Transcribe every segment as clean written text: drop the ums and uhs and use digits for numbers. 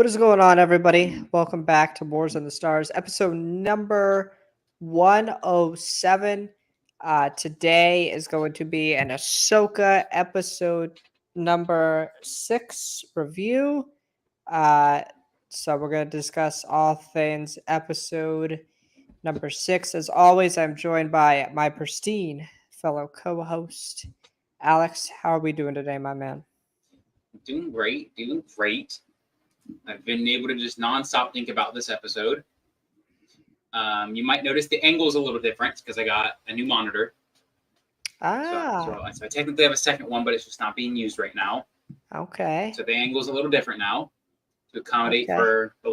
What is going on, everybody? Welcome back to Wars on the Stars, episode number 107. Today is going to be an Ahsoka episode number 6 review. So we're going to discuss all things episode number 6. As always, I'm joined by my pristine fellow co-host, Alex. How are we doing today, my man? Doing great. I've been able to just nonstop think about this episode. You might notice the angle's a little different because I got a new monitor. So I technically have a second one, but it's just not being used right now. Okay. So the angle's a little different now to accommodate for the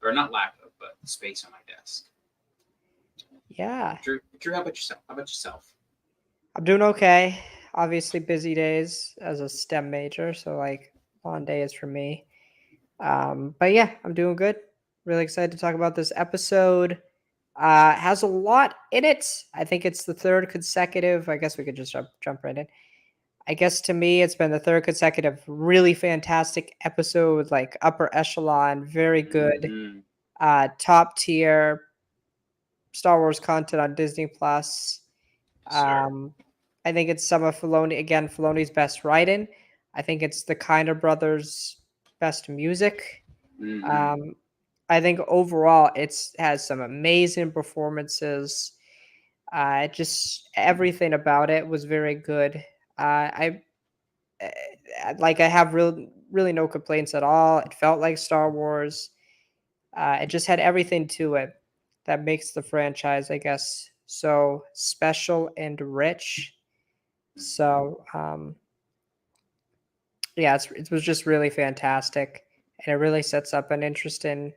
but space on my desk. Yeah. Drew, how about yourself? I'm doing okay. Obviously busy days as a STEM major, so long days for me. But yeah, I'm doing good. Really excited to talk about this episode. Has a lot in it. I think it's the third consecutive. I guess we could just jump right in. I guess to me, it's been the third consecutive really fantastic episode, like upper echelon, very good, top tier Star Wars content on Disney Plus. I think it's some of Filoni's best writing. I think it's the Kinder Brothers' best music. I think overall it has some amazing performances. Just everything about it was very good. I have really no complaints at all. It felt like Star Wars. It just had everything to it that makes the franchise, I guess, so special and rich. So, it was just really fantastic, and it really sets up an interesting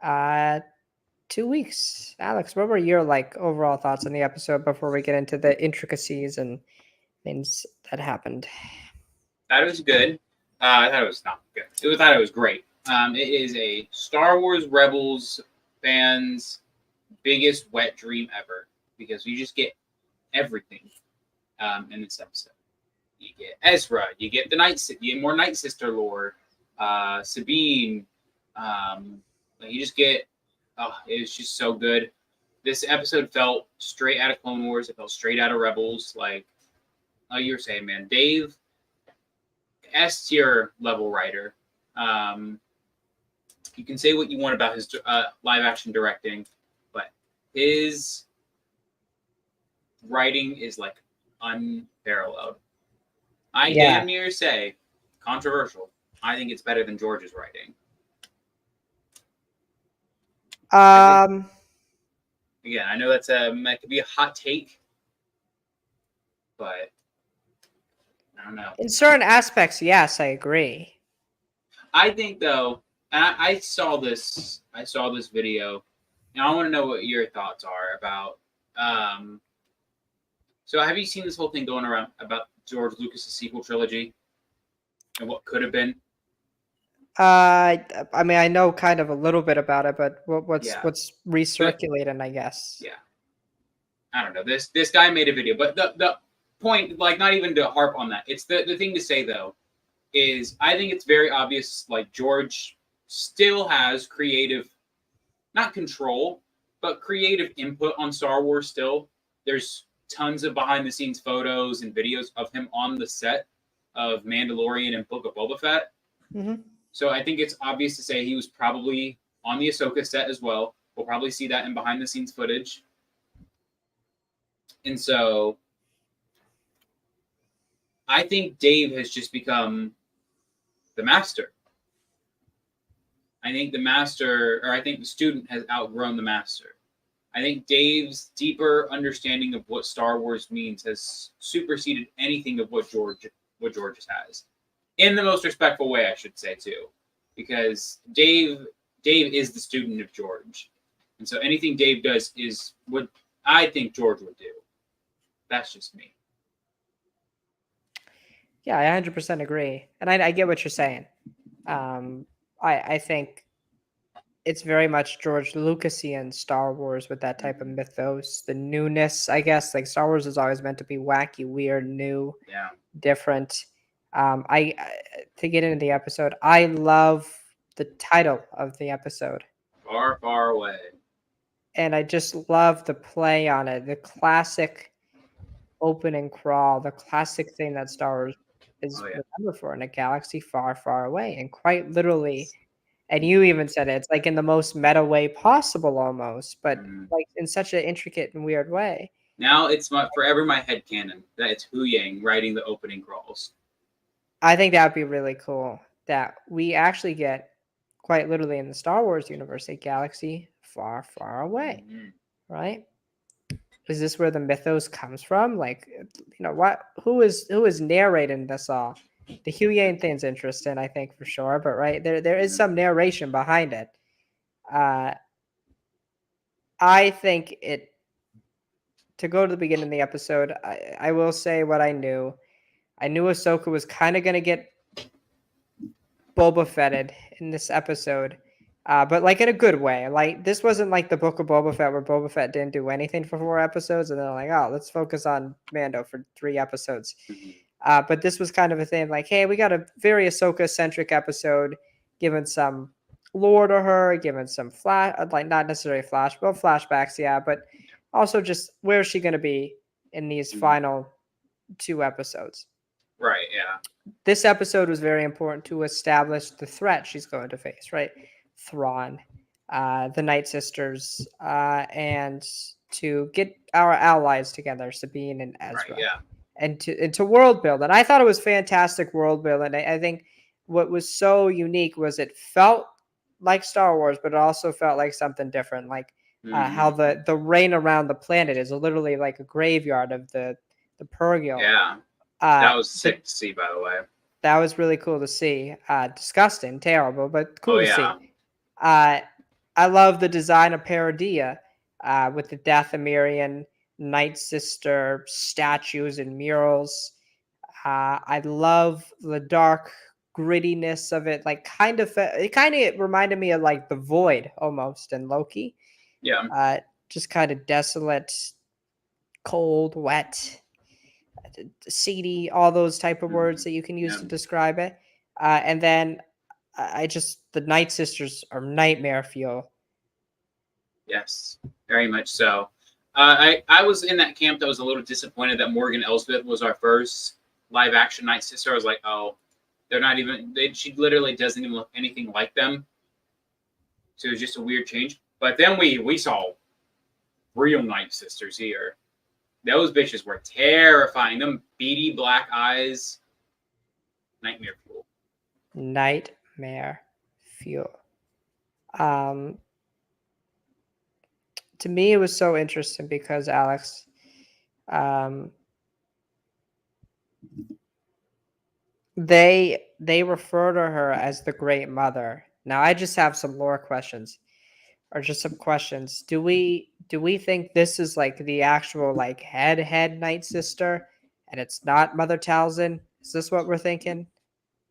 2 weeks. Alex, what were your overall thoughts on the episode before we get into the intricacies and things that happened? Thought it was good. I thought it was not good. Thought it was great. It is a Star Wars Rebels fans' biggest wet dream ever because you just get everything in this episode. You get Ezra, you get you get more Night Sister lore, Sabine. You just get, it was just so good. This episode felt straight out of Clone Wars. It felt straight out of Rebels. Like you were saying, man, Dave, S tier level writer. You can say what you want about his live action directing, but his writing is like unparalleled. I damn near say, controversial, I think it's better than George's writing. Again, I know that could be a hot take, but I don't know. In certain aspects, yes, I agree. I think though, and I saw this video, and I want to know what your thoughts are about. So have you seen this whole thing going around about George Lucas' sequel trilogy and what could have been? I mean, I know kind of a little bit about it, but what's recirculating, I guess. Yeah. I don't know. This guy made a video, but the point, not even to harp on that. It's the thing to say though, is I think it's very obvious, George still has creative, not control, but creative input on Star Wars still. There's tons of behind the scenes photos and videos of him on the set of Mandalorian and Book of Boba Fett. Mm-hmm. So I think it's obvious to say he was probably on the Ahsoka set as well. We'll probably see that in behind the scenes footage. And so I think Dave has just become the master. I think the student has outgrown the master. I think Dave's deeper understanding of what Star Wars means has superseded anything of what George has. In the most respectful way, I should say, too. Because Dave is the student of George. And so anything Dave does is what I think George would do. That's just me. Yeah, I 100% agree. And I get what you're saying. I think it's very much George Lucasian Star Wars with that type of mythos, the newness, I guess. Star Wars is always meant to be wacky, weird, new, different. To get into the episode, I love the title of the episode. Far, far away. And I just love the play on it. The classic opening crawl, the classic thing that Star Wars is Oh yeah. remembered for, in a galaxy far, far away. And quite literally, and you even said it, it's like in the most meta way possible almost, but Mm. like in such an intricate and weird way. Now it's forever my headcanon that it's Hu Yang writing the opening crawls. I think that would be really cool that we actually get, quite literally in the Star Wars universe, a galaxy far, far away, right? Is this where the mythos comes from? Like, what? Who is narrating this all? The Hu Yang thing's interesting, I think, for sure. But right there is some narration behind it. Uh, I think it. To go to the beginning of the episode, I will say what I knew. I knew Ahsoka was kind of going to get Boba Fetted in this episode, but like in a good way. Like this wasn't like the Book of Boba Fett where Boba Fett didn't do anything for 4 episodes, and they're like, oh, let's focus on Mando for 3 episodes. But this was kind of a thing like, hey, we got a very Ahsoka centric episode, given some lore to her, given some like not necessarily flashbacks, yeah, but also just where is she going to be in these final 2 episodes. Right, yeah. This episode was very important to establish the threat she's going to face, right? Thrawn, the Night Sisters, and to get our allies together, Sabine and Ezra. Right, yeah. And to world build. And I thought it was fantastic world build. And I think what was so unique was it felt like Star Wars, but it also felt like something different. Like how the rain around the planet is literally like a graveyard of the Purgil. Yeah. That was sick to see, by the way. That was really cool to see. Disgusting, terrible, but cool to see. I love the design of Paradia with the Dathomirian Night Sister statues and murals. I love the dark grittiness of it. Like it kind of reminded me of like the Void almost in Loki. Yeah. Just kind of desolate, cold, wet, seedy, all those type of words that you can use to describe it. And then the Night Sisters are nightmare fuel. Yes, very much so. I was in that camp that was a little disappointed that Morgan Elsbeth was our first live action Night Sister. I was like, oh, they're not even. She literally doesn't even look anything like them. So it was just a weird change. But then we saw real Night Sisters here. Those bitches were terrifying. Them beady black eyes. Nightmare fuel. Nightmare fuel. To me, it was so interesting because Alex, they refer to her as the Great Mother. Now, I just have some lore questions, or just some questions. Do we think this is like the actual like head Night Sister, and it's not Mother Talzin? Is this what we're thinking?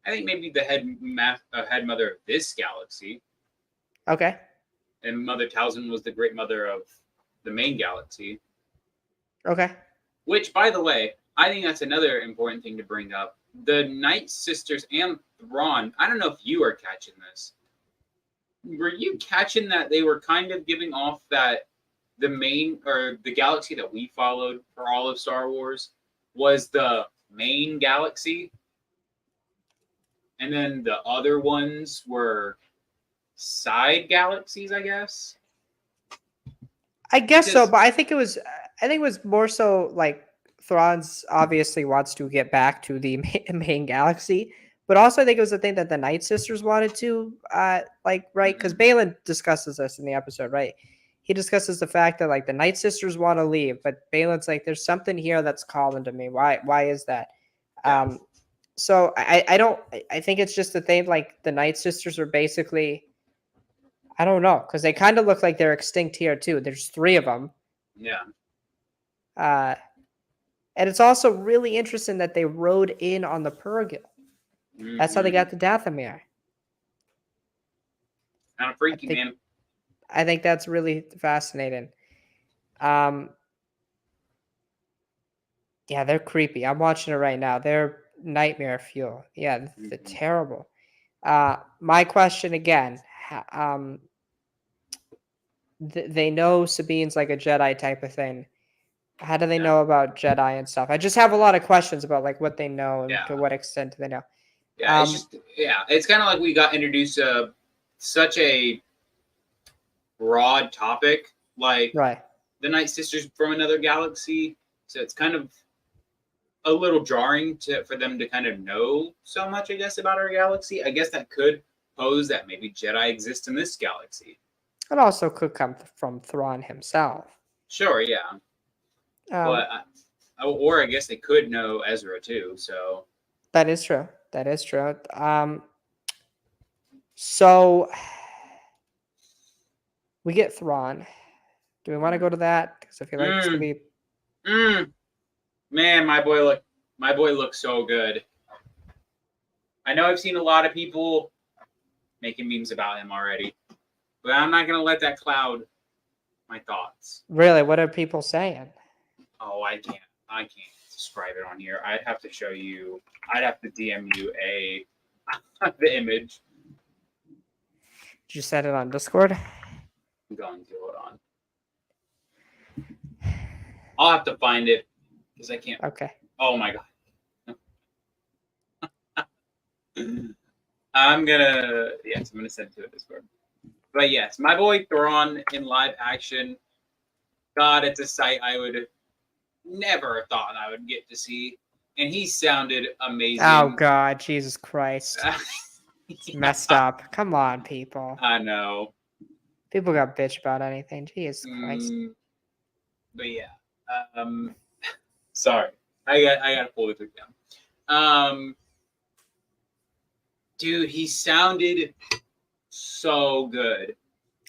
I think maybe the head mother of this galaxy. Okay. And Mother Talzin was the Great Mother of the main galaxy. Okay. Which, by the way, I think that's another important thing to bring up. The Night Sisters and Thrawn, I don't know if you are catching this. Were you catching that they were kind of giving off that the main, or the galaxy that we followed for all of Star Wars was the main galaxy? And then the other ones were side galaxies, I guess. So, but I think it was more so like Thrawn's obviously wants to get back to the main galaxy, but also I think it was the thing that the Night Sisters wanted to right, because Balin discusses this in the episode, right? He discusses the fact that like the Night Sisters want to leave, but Balin's like, there's something here that's calling to me. Why is that? Yeah. So I think it's just the thing, like the Night Sisters are basically, I don't know, because they kind of look like they're extinct here too. There's 3 of them. Yeah. And it's also really interesting that they rode in on the Purgil. That's how they got the Dathomir. Kind of freaky, man. I think that's really fascinating. Yeah, they're creepy. I'm watching it right now. They're nightmare fuel. Yeah, they're terrible. My question again. They know Sabine's like a Jedi type of thing. How do they Yeah. know about Jedi and stuff? I just have a lot of questions about like what they know and Yeah. to what extent do they know. Yeah, it's kind of like we got introduced to such a broad topic, like Right. the Night Sisters from another galaxy. So it's kind of a little jarring for them to kind of know so much, I guess, about our galaxy. I guess that could pose that maybe Jedi exist in this galaxy. It also could come from Thrawn himself. Sure, yeah, but or I guess they could know Ezra too. So that is true. That is true. So we get Thrawn. Do we want to go to that? Because I feel like it's gonna be. Man, my boy looks so good. I know I've seen a lot of people making memes about him already, but I'm not gonna let that cloud my thoughts. Really, what are people saying? Oh, I can't describe it on here. I'd have to show you. I'd have to DM you the image. Did you set it on Discord? I'm going to hold on. I'll have to find it because I can't. Okay. Oh my god. I'm gonna send it to a Discord. But yes, my boy Thrawn in live action. God, it's a sight I would never thought I would get to see, and he sounded amazing. Oh God, Jesus Christ! It's messed up. Come on, people. I know. People got bitch about anything. Jesus Christ. But yeah, sorry, I got to pull the clip down. Dude, he sounded so good.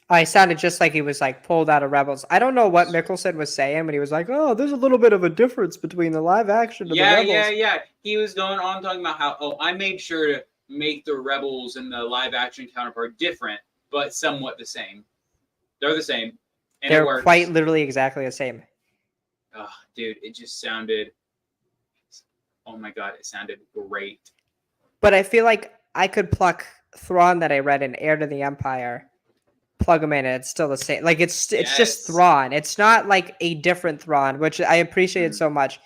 Oh, he sounded just like he was like pulled out of Rebels. I don't know what Mickelson was saying, but he was like, "Oh, there's a little bit of a difference between the live action and the Rebels." Yeah. He was going on talking about how I made sure to make the Rebels and the live action counterpart different, but somewhat the same. They're the same. And they're quite literally exactly the same. Oh, dude, it just sounded. Oh my god, it sounded great. But I feel like I could pluck Thrawn that I read in Heir to the Empire, plug him in, and it's still the same. Like it's just Thrawn. It's not like a different Thrawn, which I appreciated so much.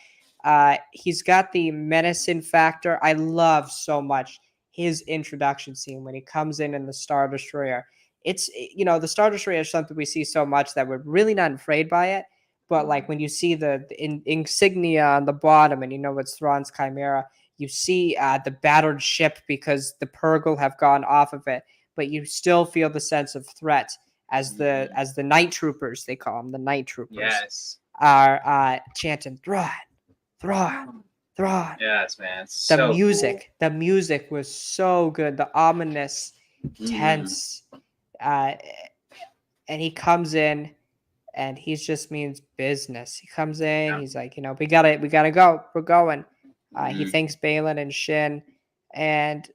He's got the menacing factor. I love so much his introduction scene when he comes in the Star Destroyer. It's the Star Destroyer is something we see so much that we're really not afraid by it. But like when you see the insignia on the bottom, and it's Thrawn's Chimera, you see the battered ship because the Purgle have gone off of it, but you still feel the sense of threat as the night troopers, they call them the night troopers, are chanting Thrawn, Thrawn, Thrawn. Yes, man. The music was so good. The ominous, tense, and he comes in. And he just means business. He comes in. He's like, we gotta go. We're going. He thanks Baylan and Shin, and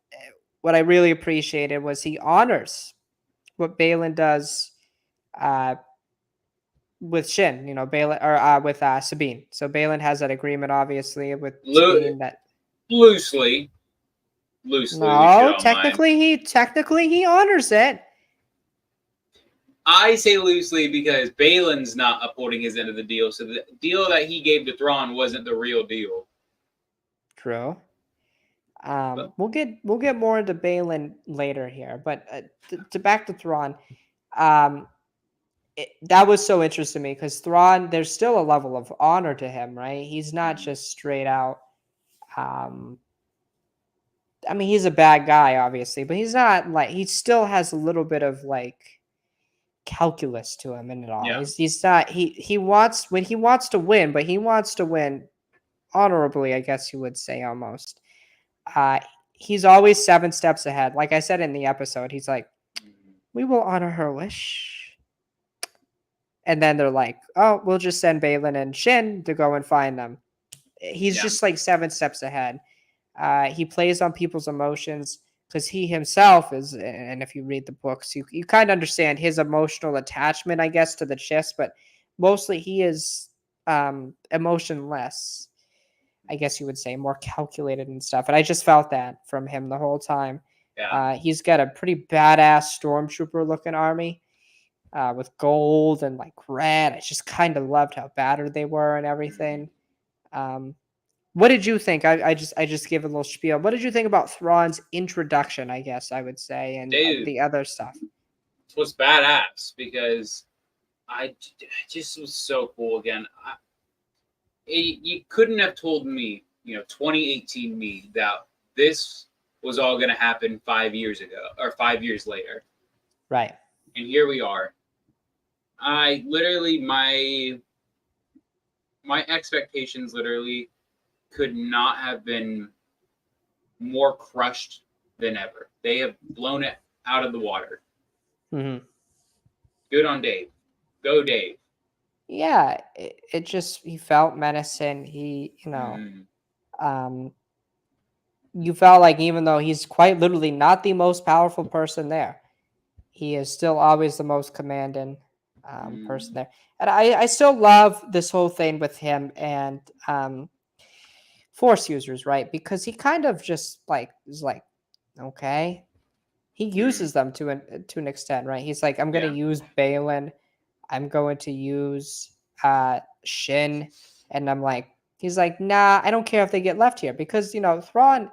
what I really appreciated was he honors what Baylan does with Shin. Baylan or with Sabine. So Baylan has that agreement, obviously, with Sabine that loosely. No, technically he honors it. I say loosely because Baylan's not upholding his end of the deal, so the deal that he gave to Thrawn wasn't the real deal. True. We'll get more into Baylan later here, but to back to Thrawn, that was so interesting to me because Thrawn, there's still a level of honor to him, right? He's not just straight out. I mean, he's a bad guy, obviously, but he's not like he still has a little bit of like calculus to him in it all. Yeah. He's not he wants to win, but he wants to win honorably, I guess you would say almost. He's always 7 steps ahead. Like I said in the episode, he's like, "We will honor her wish." And then they're like, "Oh, we'll just send Baylan and Shin to go and find them." He's just like 7 steps ahead. He plays on people's emotions because he himself is, and if you read the books, you kind of understand his emotional attachment, I guess, to the Chiss, but mostly he is emotionless, I guess you would say, more calculated and stuff. And I just felt that from him the whole time. Yeah. He's got a pretty badass stormtrooper looking army with gold and like red. I just kind of loved how battered they were and everything. Um, what did you think? I just gave a little spiel. What did you think about Thrawn's introduction? I guess I would say, and Dude, the other stuff. it was badass because it just was so cool again. You couldn't have told me, 2018 me, that this was all going to happen 5 years ago or 5 years later. Right. And here we are. I literally, my expectations literally could not have been more crushed than ever. They have blown it out of the water. Mm-hmm. Good on Dave. Go Dave. Yeah, it just he felt menacing. He, um, you felt like even though he's quite literally not the most powerful person there, he is still always the most commanding person there. And I still love this whole thing with him and Force users, right? Because he kind of just like is like, okay, he uses them to an extent, right? He's like, I'm gonna Yeah. use Balin, I'm going to use Shin, and I'm like, he's like, nah, I don't care if they get left here because Thrawn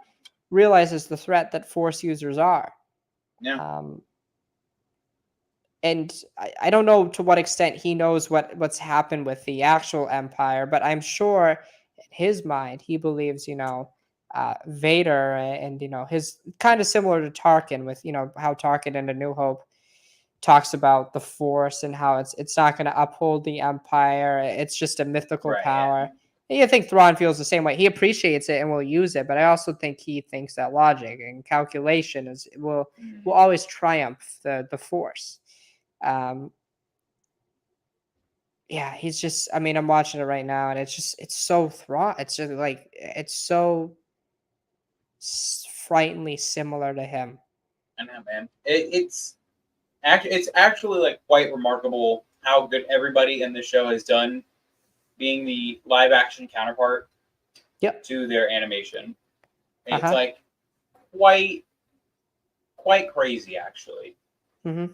realizes the threat that Force users are. Yeah. Um, and I don't know to what extent he knows what's happened with the actual Empire, but I'm sure in his mind he believes, Vader and his kind of similar to Tarkin with how Tarkin in A New Hope talks about the Force and how it's not going to uphold the Empire. It's just a mythical Right. power. And I think Thrawn feels the same way. He appreciates it and will use it, but I also think he thinks that logic and calculation will always triumph the Force. Um, yeah, he's just. I mean, I'm watching it right now, and it's so Thrawn. It's just like it's so frighteningly similar to him. I know, man. It's actually like quite remarkable how good everybody in the show has done being the live action counterpart Yep. to their animation. It's Uh-huh. like quite crazy actually, Mm-hmm.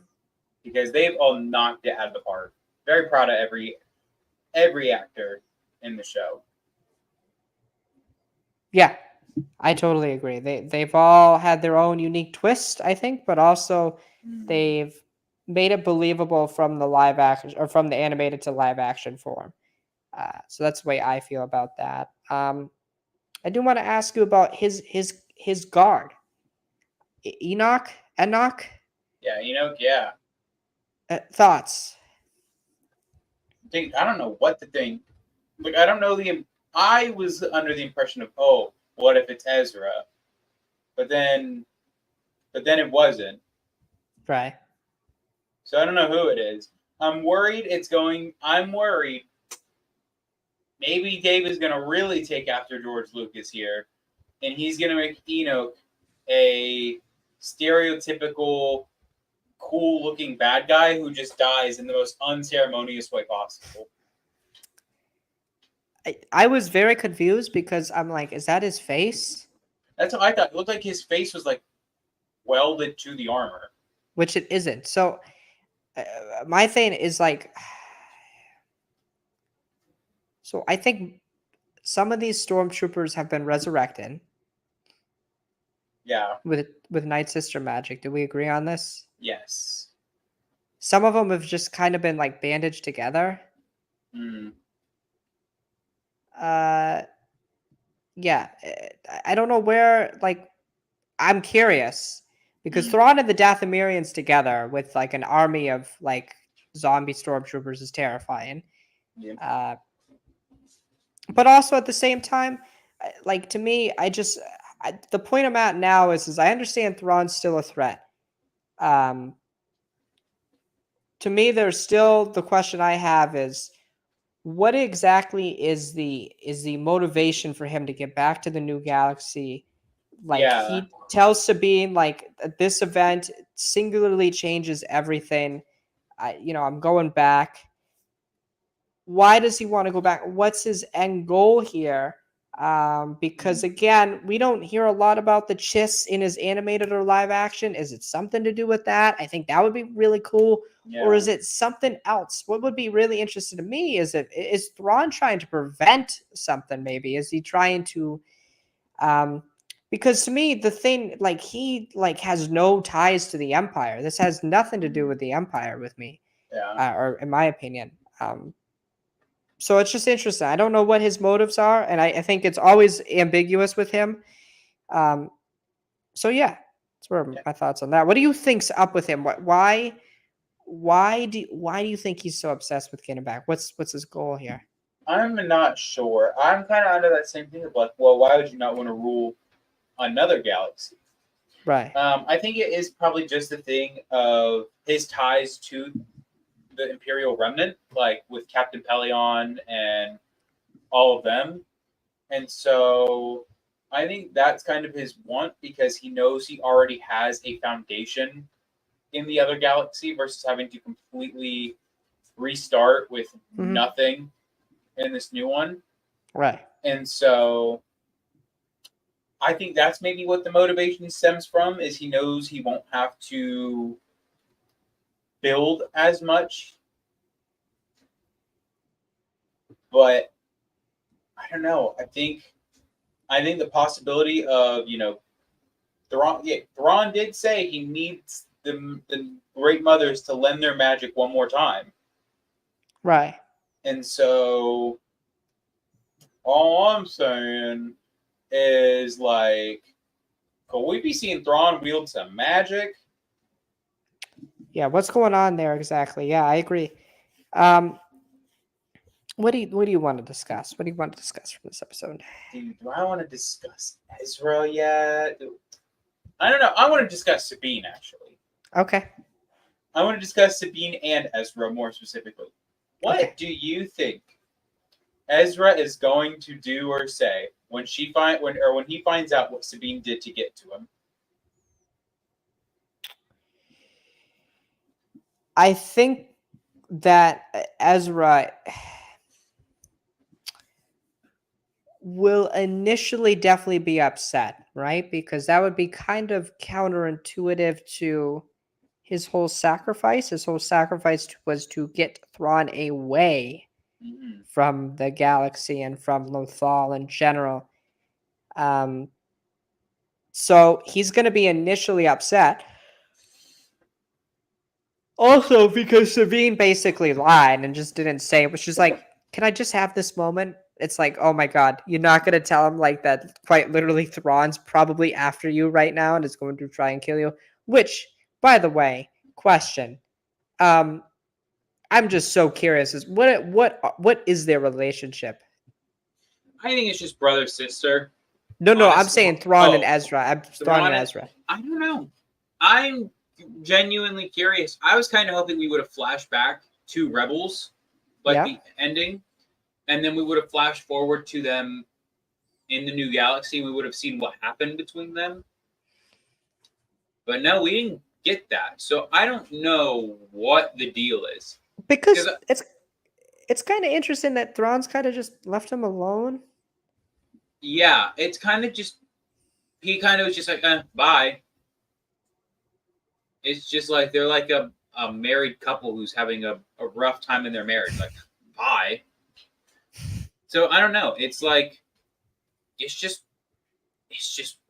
because they've all knocked it out of the park. Very proud of every actor in the show. Yeah, I totally agree. They've all had their own unique twist, I think, but also they've made it believable from the live action or from the animated to live action form. So that's the way I feel about that. I do want to ask you about his guard, Enoch. Yeah, yeah. Thoughts? I don't know what to think. Like, I don't know I was under the impression of, oh, what if it's Ezra? But then it wasn't. Right. So I don't know who it is. I'm worried. Maybe Dave is gonna really take after George Lucas here, and he's gonna make Enoch a stereotypical, cool-looking bad guy who just dies in the most unceremonious way possible. I was very confused because I'm like, is that his face? That's what I thought. It looked like his face was like welded to the armor. Which it isn't. So my thing is like, so I think some of these stormtroopers have been resurrected. Yeah. With Night Sister magic. Do we agree on this? Yes. Some of them have just kind of been like bandaged together. Yeah, I don't know where. Like, I'm curious because Thrawn and the Dathomirians together with like an army of like zombie stormtroopers is terrifying. Yeah. But also at the same time, like to me, the point I'm at now is I understand Thrawn's still a threat. To me, there's still the question I have is what exactly is the motivation for him to get back to the new galaxy? Like he tells Sabine, like this event singularly changes everything. I'm going back. Why does he want to go back? What's his end goal here? Because again, we don't hear a lot about the Chiss in his animated or live action. Is it something to do with that? I think that would be really cool. Or is it something else? What would be really interesting to me is Thrawn trying to prevent something? Maybe is he trying to? Because to me, the thing like he like has no ties to the Empire. This has nothing to do with the Empire with me, Yeah. or in my opinion. So it's just interesting. I don't know what his motives are, and I think it's always ambiguous with him. Um, so yeah, that's where Yeah. my thoughts on that. What do you think's up with him? Why do you think he's so obsessed with getting back? What's his goal here? I'm not sure. I'm kind of under that same thing of like, well, why would you not want to rule another galaxy? Right. I think it is probably just the thing of his ties to the Imperial Remnant, like with Captain Pelion and all of them. And so I think that's kind of his want because he knows he already has a foundation in the other galaxy versus having to completely restart with nothing in this new one. Right. And so I think that's maybe what the motivation stems from is he knows he won't have to build as much. But I don't know. I think the possibility of, Thrawn did say he needs the Great Mothers to lend their magic one more time. Right. And so all I'm saying is like, could we be seeing Thrawn wield some magic? Yeah, what's going on there exactly? Yeah, I agree. What do you want to discuss? What do you want to discuss from this episode? Dude, do I want to discuss Ezra yet? I don't know. I want to discuss Sabine, actually. Okay. I want to discuss Sabine and Ezra more specifically. What do you think Ezra is going to do or say when when he finds out what Sabine did to get to him? I think that Ezra will initially definitely be upset, right? Because that would be kind of counterintuitive to his whole sacrifice. His whole sacrifice was to get Thrawn away from the galaxy and from Lothal in general. So he's going to be initially upset. Also, because Sabine basically lied and just didn't say it, was just like, can I just have this moment? It's like, oh my god, you're not going to tell him like that quite literally Thrawn's probably after you right now and is going to try and kill you. Which, by the way, question. I'm just so curious. Is what is their relationship? I think it's just brother sister. No, I'm Honestly. saying Thrawn and Ezra. Thrawn and and- Ezra. I don't know. I'm genuinely curious. I was kind of hoping we would have flashed back to Rebels, like Yeah. the ending, and then we would have flashed forward to them in the new galaxy. We would have seen what happened between them. But no, we didn't get that. So I don't know what the deal is. Because it's kind of interesting that Thrawn's kind of just left him alone. Yeah, it's kind of just he kind of was just like, bye. It's just like they're like a married couple who's having a rough time in their marriage. Like, bye. So I don't know. It's like it's just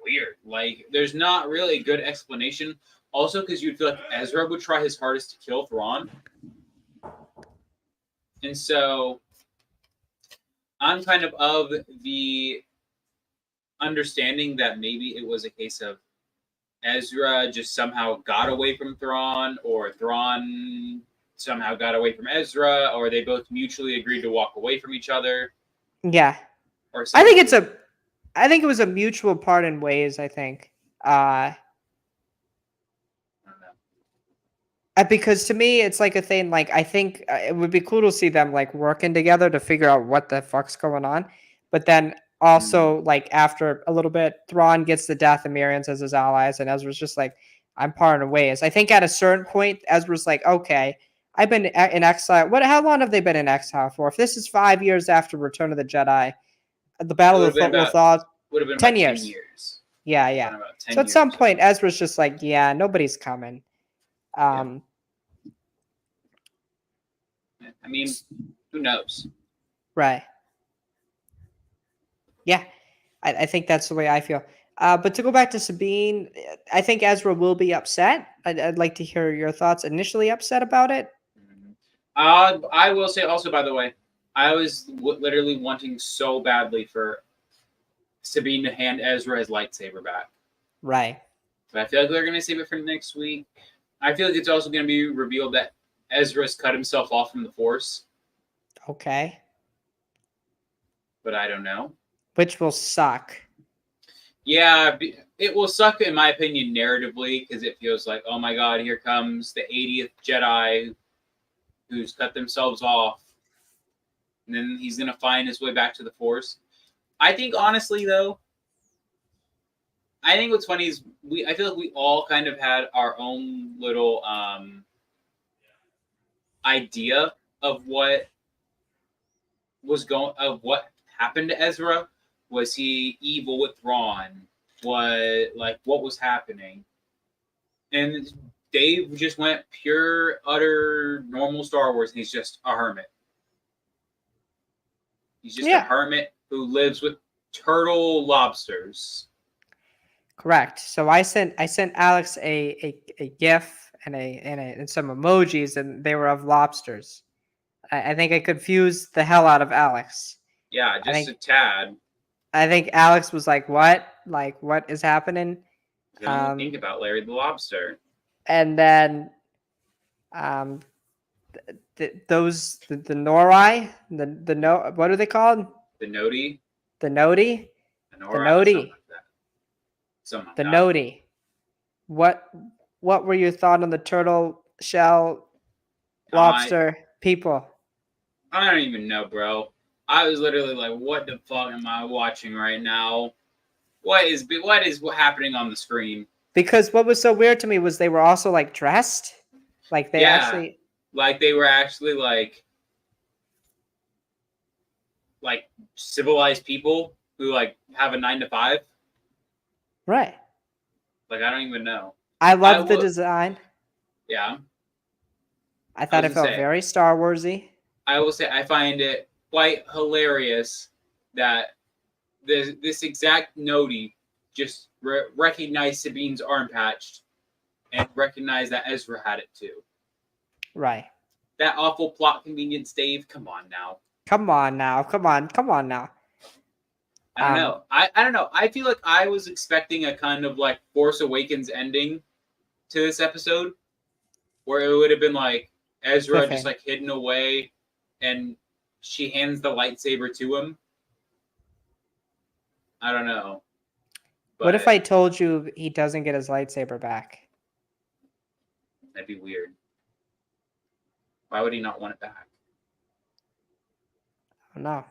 weird. Like there's not really a good explanation. Also, because you'd feel like Ezra would try his hardest to kill Thrawn. And so I'm kind of the understanding that maybe it was a case of Ezra just somehow got away from Thrawn, or Thrawn somehow got away from Ezra, or they both mutually agreed to walk away from each other. Yeah. Or I think it was a mutual part in ways, I think. I don't know. Because to me, it's like a thing. Like I think it would be cool to see them like working together to figure out what the fuck's going on. But then also, like after a little bit, Thrawn gets the death of Mirians as his allies, and Ezra's just like, "I'm parting ways." I think at a certain point, Ezra's like, "Okay, I've been in exile. How long have they been in exile for? If this is 5 years after Return of the Jedi, The Battle It of would've been Football about- Thought. Would have been 10 about years. 10 years. Yeah, Would've yeah. been about 10 So at some years. point, Ezra's just like, yeah, nobody's coming. I mean, who knows? Right. Yeah, I think that's the way I feel. But to go back to Sabine, I think Ezra will be upset. I'd like to hear your thoughts. Initially upset about it. I will say also, by the way, I was literally wanting so badly for Sabine to hand Ezra his lightsaber back. Right. But I feel like they're going to save it for next week. I feel like it's also going to be revealed that Ezra's cut himself off from the Force, Okay. but I don't know. Which will suck. Yeah, it will suck, in my opinion, narratively, because it feels like, oh my god, here comes the 80th Jedi who's cut themselves off. And then he's going to find his way back to the Force. I think, honestly, though, I think what's funny is I feel like we all kind of had our own little idea of what what happened to Ezra. Was he evil with Thrawn? What was happening? And Dave just went pure, utter, normal Star Wars, and he's just a hermit. He's just a hermit who lives with turtle lobsters. Correct. So I sent Alex a GIF and some emojis, and they were of lobsters. I think I confused the hell out of Alex. Yeah, just a tad. I think Alex was like, "What? Like, what is happening?" I can only think about Larry the Lobster. And then, the Nori, what are they called? The Noti. The Noti. The Noti. The that. Noti. What were your thoughts on the turtle shell lobster people? I don't even know, bro. I was literally like, what the fuck am I watching right now? What is happening on the screen? Because what was so weird to me was they were also like dressed. Like they actually were actually like civilized people who like have a 9 to 5. Right. Like I don't even know. I love the design. Yeah. I thought it felt very Star Warsy. I will say I find it quite hilarious that this exact Noti just recognized Sabine's arm patch and recognized that Ezra had it too. Right. That awful plot convenience, Dave. Come on now. Come on now. I don't know. I don't know. I feel like I was expecting a kind of like Force Awakens ending to this episode, where it would have been like Ezra just like hidden away, and she hands the lightsaber to him. I don't know. But what if I told you he doesn't get his lightsaber back? That'd be weird. Why would he not want it back? I don't know.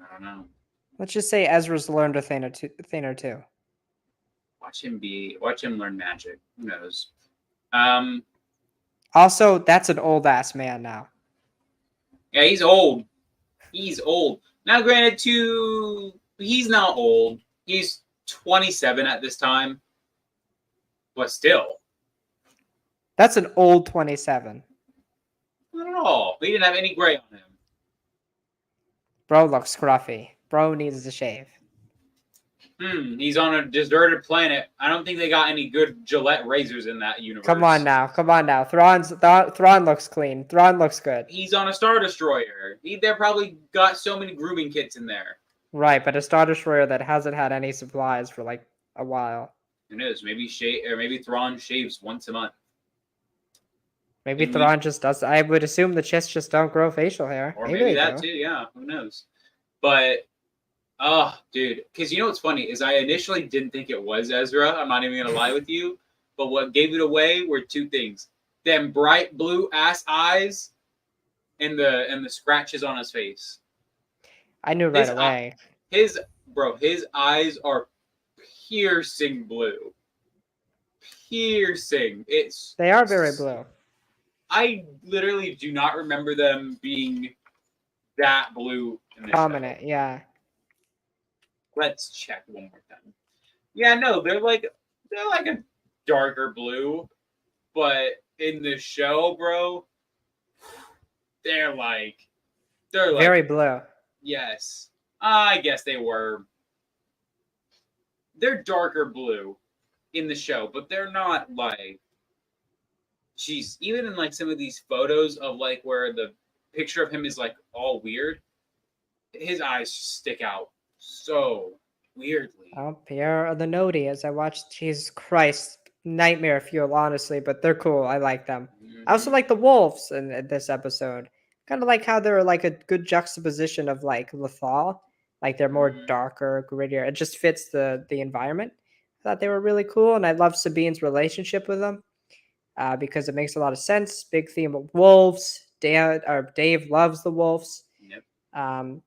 I don't know. Let's just say Ezra's learned a thing or two. Watch him learn magic. Who knows? Also, that's an old ass man now. Yeah, he's old. Now, granted, he's not old. He's 27 at this time. But still. That's an old 27. Not at all. He didn't have any gray on him. Bro looks scruffy. Bro needs to shave. He's on a deserted planet. I don't think they got any good Gillette razors in that universe. Come on now. Thrawn looks clean. Thrawn looks good. He's on a Star Destroyer. They're probably got so many grooming kits in there. Right, but a Star Destroyer that hasn't had any supplies for like a while. Who knows? Maybe Thrawn shaves once a month. Maybe Thrawn just does. I would assume the Chiss just don't grow facial hair. Or maybe that too, yeah. Who knows? But, dude. Because you know what's funny is I initially didn't think it was Ezra. I'm not even going to lie with you. But what gave it away were two things. Them bright blue ass eyes and the scratches on his face. I knew right away. His eyes are piercing blue. Piercing. They are very blue. I literally do not remember them being that blue. Prominent, yeah. Let's check one more time. Yeah, no, they're like a darker blue, but in the show, bro, they're like Very blue. yes. I guess they were. They're darker blue in the show, but they're not like. Jeez, even in like some of these photos of like where the picture of him is like all weird, his eyes stick out so weirdly. Oh, here are the Nodias. I watched. Jesus Christ, nightmare fuel, honestly, but they're cool. I like them. I also like the wolves in this episode. Kind of like how they're like a good juxtaposition of like Lethal. Like they're more Mhm. darker, grittier. It just fits the environment. I thought they were really cool, and I love Sabine's relationship with them because it makes a lot of sense. Big theme of wolves. Dave loves the wolves. Yep. Um,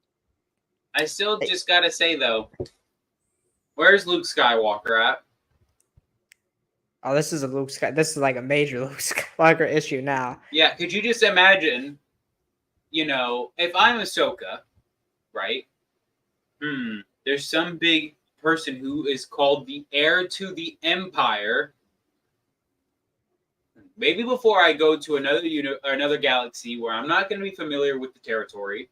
I still just gotta say though, where's Luke Skywalker at? Oh, this is a Luke Sky. This is like a major Luke Skywalker issue now. Yeah, could you just imagine, if I'm Ahsoka, right? There's some big person who is called the heir to the Empire. Maybe before I go to another galaxy where I'm not going to be familiar with the territory,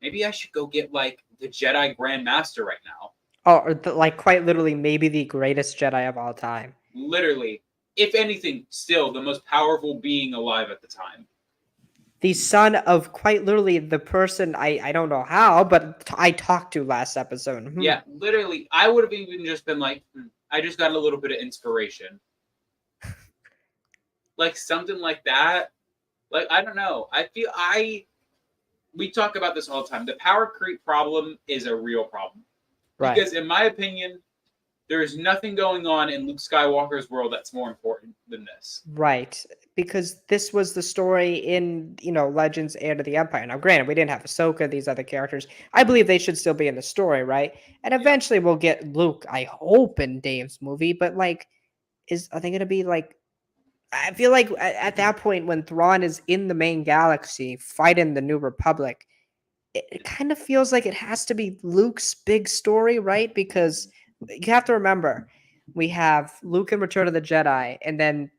maybe I should go get like the Jedi Grand Master right now. Oh, or like quite literally, maybe the greatest Jedi of all time. Literally, if anything, still the most powerful being alive at the time. The son of quite literally the person I don't know how, but I talked to last episode. Yeah, literally, I would have even just been like, I just got a little bit of inspiration. Like something like that. Like, I don't know. We talk about this all the time. The power creep problem is a real problem. Right. Because in my opinion, there is nothing going on in Luke Skywalker's world that's more important than this. Right. Because this was the story in, Legends Heir to the Empire. Now, granted, we didn't have Ahsoka, these other characters. I believe they should still be in the story, right? And eventually we'll get Luke, I hope, in Dave's movie. But, like, are they going to be, like, I feel like at that point when Thrawn is in the main galaxy fighting the New Republic, it kind of feels like it has to be Luke's big story, right? Because you have to remember, we have Luke in Return of the Jedi, and then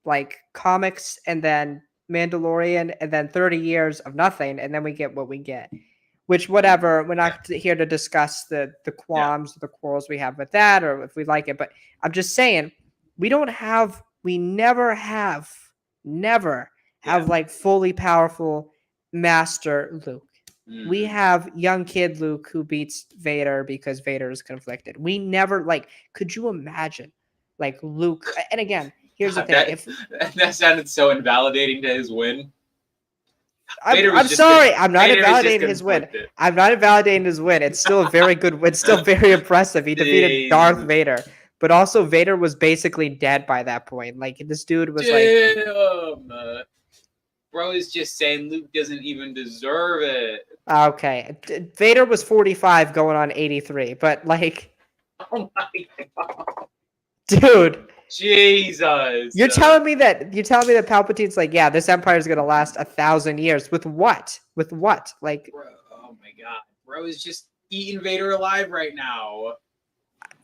like comics, and then Mandalorian, and then 30 years of nothing, and then we get what we get. Which, whatever, we're not here to discuss the qualms, the quarrels we have with that, or if we like it. But I'm just saying, we never have like fully powerful Master Luke. We have young kid Luke who beats Vader because Vader is conflicted. We never could you imagine like Luke? And again, here's the thing: that sounded so invalidating to his win. I'm sorry, I'm not invalidating his win. I'm not invalidating his win. It's still a very good win. It's still very impressive. He defeated Darth Vader, but also Vader was basically dead by that point. Like this dude was bro is just saying Luke doesn't even deserve it. Okay, Vader was 45 going on 83, but like, oh my god, dude, Jesus, you're telling me that Palpatine's like, yeah, this empire is gonna last 1,000 years with what? With what? Like, bro, oh my god, bro is just eating Vader alive right now.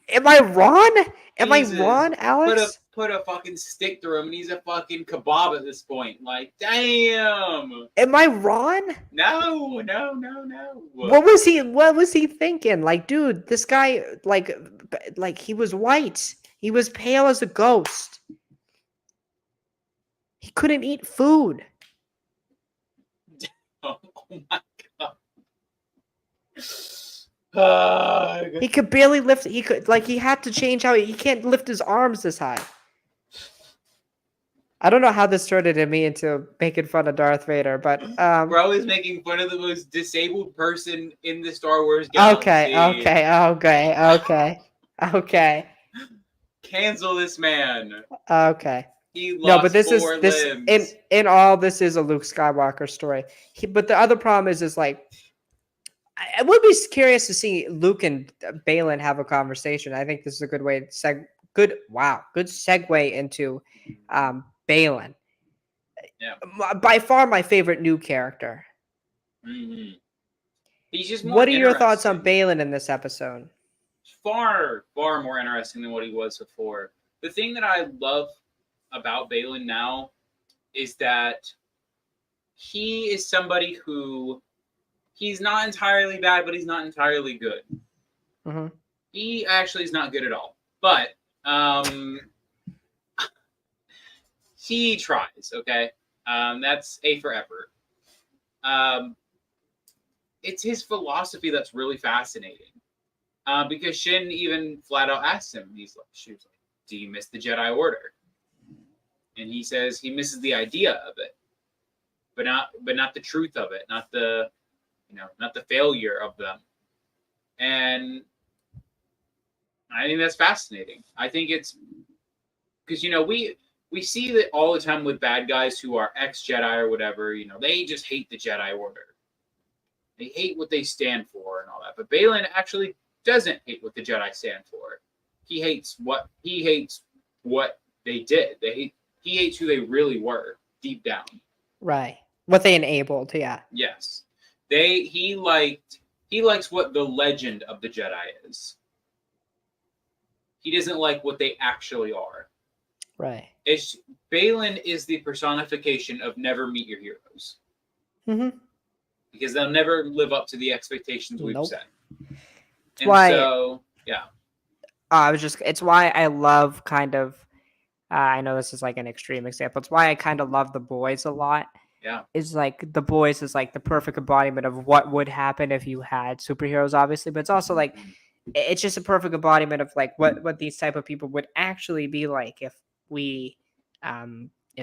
Am I wrong? Am I wrong, Alex? Put a fucking stick through him and he's a fucking kebab at this point. Like, damn. Am I wrong? No. What was he thinking? Like, dude, this guy, like he was white. He was pale as a ghost. He couldn't eat food. Oh my god. He could barely lift. He had to change how he can't lift his arms this high. I don't know how this turned me into making fun of Darth Vader, but bro is making fun of the most disabled person in the Star Wars galaxy. Okay. Cancel this man. Okay. He lost but this limbs. in all, this is a Luke Skywalker story. But the other problem is like, I would be curious to see Luke and Balin have a conversation. I think this is a good way to good segue into Balin. Yeah. By far my favorite new character. Mm-hmm. He's just more What are your thoughts on interesting. Balin in this episode? Far more interesting than what he was before. The thing that I love about Balin now is that he is somebody who he's not entirely bad, but he's not entirely good. Mm-hmm. He actually is not good at all, but he tries. Okay, that's A for effort. It's his philosophy that's really fascinating. Because Shin even flat out asks him, she was like, "Do you miss the Jedi Order?" And he says he misses the idea of it, but not the truth of it, not the failure of them. And I think that's fascinating. I think it's because we see that all the time with bad guys who are ex Jedi or whatever. They just hate the Jedi Order. They hate what they stand for and all that. But Balin actually doesn't hate what the Jedi stand for. He hates what they did. He hates who they really were deep down. Right. What they enabled, yeah. Yes. He likes what the legend of the Jedi is. He doesn't like what they actually are. Right. Balin is the personification of never meet your heroes. Mm-hmm. Because they'll never live up to the expectations we've Nope. set. That's why, so, yeah. It's why I love kind of, I know this is like an extreme example. It's why I kind of love The Boys a lot. Yeah. Is like The Boys is like the perfect embodiment of what would happen if you had superheroes, obviously, but it's also like, it's just a perfect embodiment of like what these type of people would actually be like if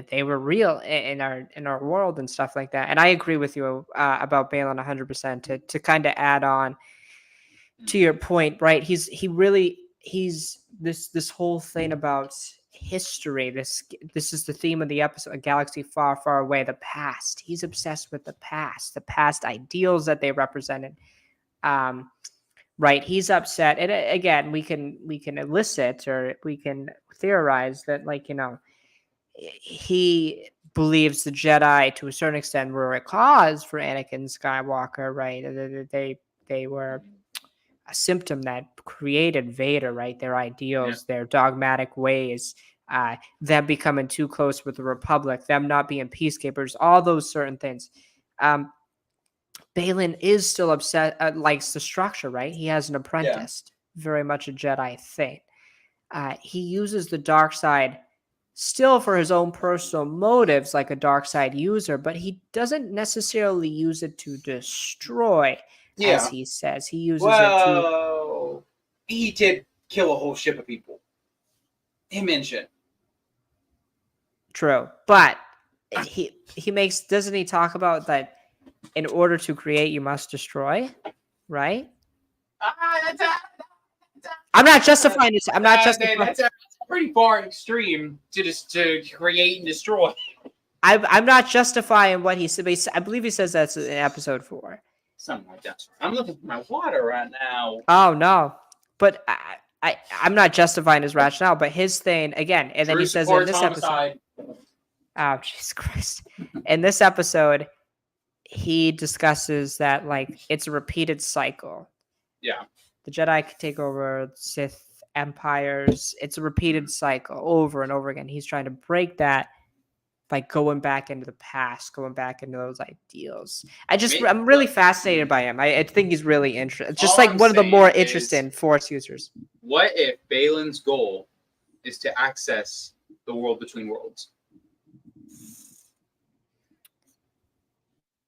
they were real in our world and stuff like that. And I agree with you about Balin 100% to kind of add on to your point, right? He's this whole thing about history. This is the theme of the episode: a galaxy far, far away, the past. He's obsessed with the past ideals that they represented. Right, he's upset, and again, we can elicit or we can theorize that, like, he believes the Jedi to a certain extent were a cause for Anakin Skywalker, right? They were a symptom that created Vader, right? Their ideals, their dogmatic ways, them becoming too close with the Republic, them not being peacekeepers, all those certain things. Balin is still upset, likes the structure, right? He has an apprentice, very much a Jedi thing. He uses the dark side still for his own personal motives, like a dark side user, but he doesn't necessarily use it to destroy, as he says. He uses it to. He did kill a whole ship of people. Him and Shin. True, but he makes. Doesn't he talk about that? In order to create, you must destroy, right? I'm not justifying this. I'm not justifying. That's a pretty far extreme to create and destroy. I'm not justifying what he said. I believe he says that's in episode 4. Something like that. I'm looking for my water right now. Oh no, but I'm not justifying his rationale. But his thing again, and then he says in this episode. Oh Jesus Christ! In this episode, he discusses that like it's a repeated cycle. Yeah. The Jedi could take over Sith empires. It's a repeated cycle over and over again. He's trying to break that by going back into the past, going back into those ideals. I'm really fascinated by him. I think he's really interesting. Just like one of the more interesting Force users. What if Balin's goal is to access the world between worlds?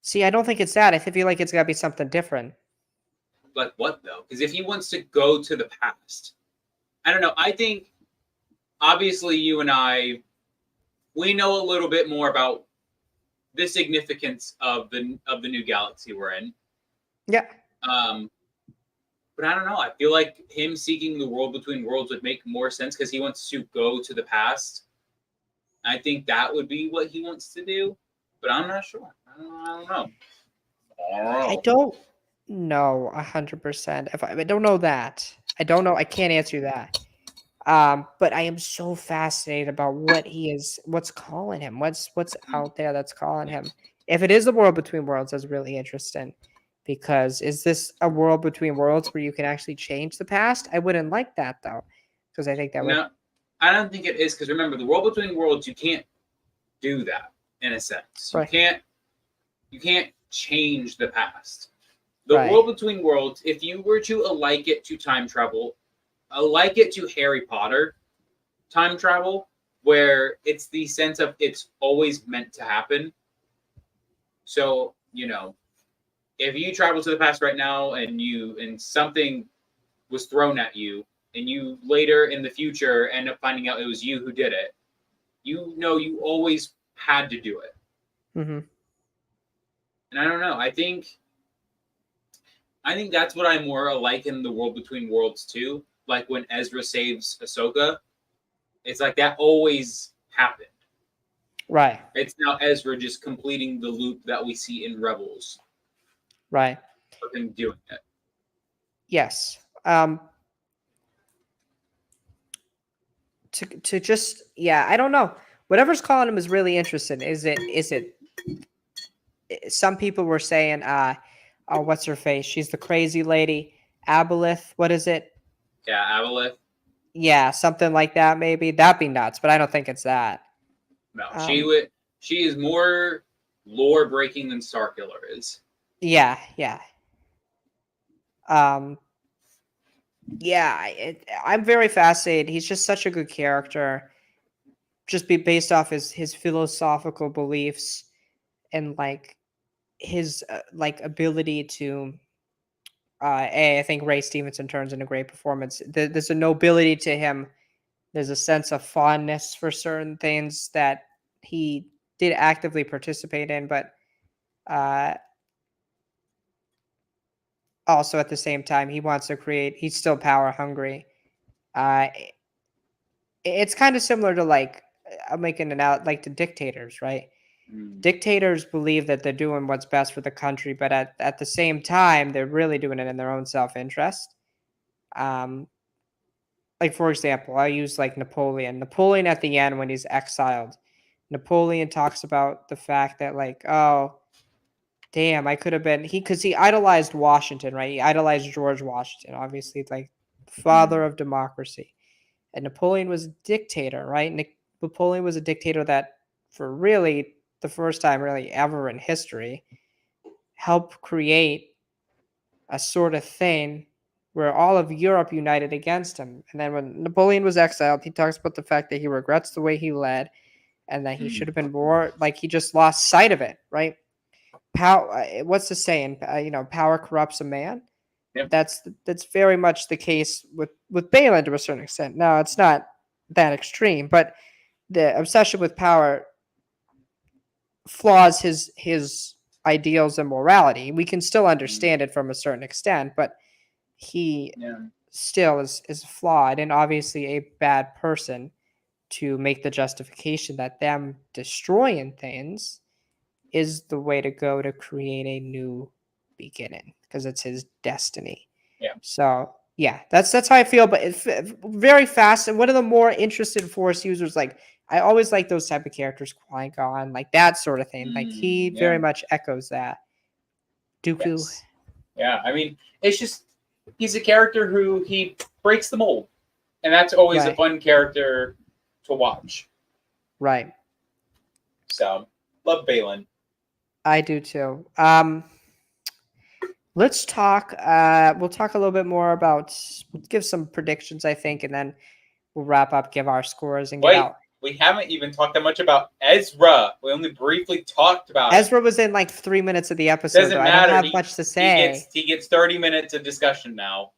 See, I don't think it's that. I feel like it's got to be something different. Like what, though? Because if he wants to go to the past, I don't know. I think, obviously, you and I, we know a little bit more about the significance of the new galaxy we're in. Yeah. But I don't know. I feel like him seeking the world between worlds would make more sense because he wants to go to the past. I think that would be what he wants to do, but I'm not sure. I don't know. I don't know 100%. I don't know that. I don't know. I can't answer that. But I am so fascinated about what's calling him. What's out there that's calling him. If it is the world between worlds, that's really interesting. because is this a world between worlds where you can actually change the past? I wouldn't like that though, because I think that would. No, I don't think it is, because remember, the world between worlds, you can't do that in a sense. Right. You can't change the past. The Right. world between worlds, if you were to alike it to time travel, alike it to Harry Potter time travel, where it's the sense of it's always meant to happen. So, if you travel to the past right now and something was thrown at you, and you later in the future end up finding out it was you who did it, you always had to do it. Mm-hmm. And I don't know. I think that's what I more like in the world between worlds too. Like when Ezra saves Ahsoka, it's like that always happened. Right. It's now Ezra just completing the loop that we see in Rebels. Right. Of him doing it. Yes. To just I don't know. Whatever's calling him is really interesting. Is it? Some people were saying, oh, what's her face? She's the crazy lady, Aboleth. What is it? Yeah, Aboleth. Yeah, something like that. Maybe that'd be nuts, but I don't think it's that. No, she is more lore breaking than Starkiller is. Yeah. I'm very fascinated. He's just such a good character. Just be based off his philosophical beliefs and like his like ability to. I think Ray Stevenson turns in a great performance. There's a nobility to him. There's a sense of fondness for certain things that he did actively participate in, but also at the same time, he wants to create. He's still power hungry. It's kind of similar to like I'm making it out like to dictators, right? Dictators believe that they're doing what's best for the country, but at the same time, they're really doing it in their own self-interest. Like for example, I'll use like Napoleon. Napoleon at the end when he's exiled, Napoleon talks about the fact that like, oh, damn, I could have been because he idolized Washington, right? He idolized George Washington, obviously like father of democracy. And Napoleon was a dictator, right? Napoleon was a dictator that for really the first time really ever in history helped create a sort of thing where all of Europe united against him. And then when Napoleon was exiled, he talks about the fact that he regrets the way he led and that he should have been more like he just lost sight of it, right? What's the saying? Power corrupts a man. Yep. That's very much the case with Balin to a certain extent. Now, it's not that extreme, but the obsession with power flaws his ideals and morality. We can still understand it from a certain extent, but he still is flawed and obviously a bad person to make the justification that them destroying things is the way to go to create a new beginning because it's his destiny. Yeah. So that's how I feel. But it's very fast. And one of the more interested Force users, like I always like those type of characters, Qui-Gon, like that sort of thing. Like he very much echoes that. Dooku. Yes. Yeah, I mean, it's just he's a character who he breaks the mold, and that's always a fun character to watch. Right. So love Balin. I do too. Let's talk. We'll talk a little bit more about. We'll give some predictions, I think, and then we'll wrap up, give our scores, and get out. We haven't even talked that much about Ezra. We only briefly talked about Ezra was in like 3 minutes of the episode. Doesn't matter. I don't have much to say. He gets 30 minutes of discussion now.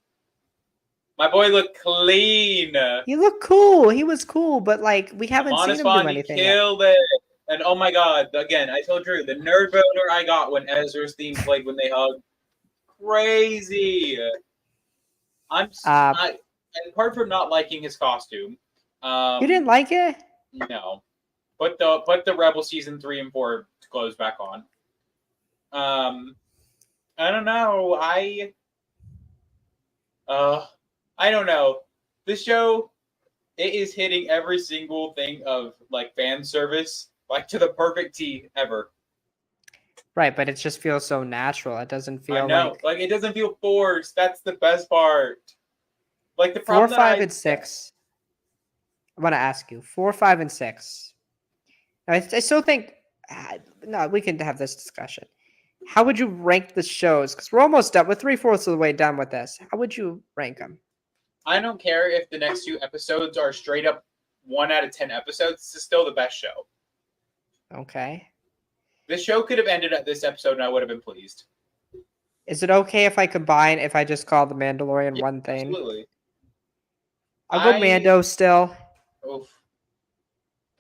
My boy looked clean. He looked cool. He was cool, but like we haven't seen him do anything. He killed it. And oh my god, again, I told Drew, the nerd boner I got when Ezra's theme played when they hugged. Crazy. Apart from not liking his costume. You didn't like it? No. Put the Rebel season 3 and 4 clothes back on. I don't know. I don't know. This show, it is hitting every single thing of like fan service, like to the perfect T ever. Right, but it just feels so natural. It doesn't feel I know, like it doesn't feel forced. That's the best part. Like the 4, problem that 5, and 6. I want to ask you 4, 5, and 6. I still think no, we can have this discussion. How would you rank the shows? Because we're almost done. We're 3/4 of the way done with this. How would you rank them? I don't care if the next 2 episodes are straight up 1 out of 10 episodes. This is still the best show. Okay. This show could have ended at this episode, and I would have been pleased. Is it okay if I combine? If I just call the Mandalorian Yeah, one thing? absolutely. I'll go Mando still. Oof.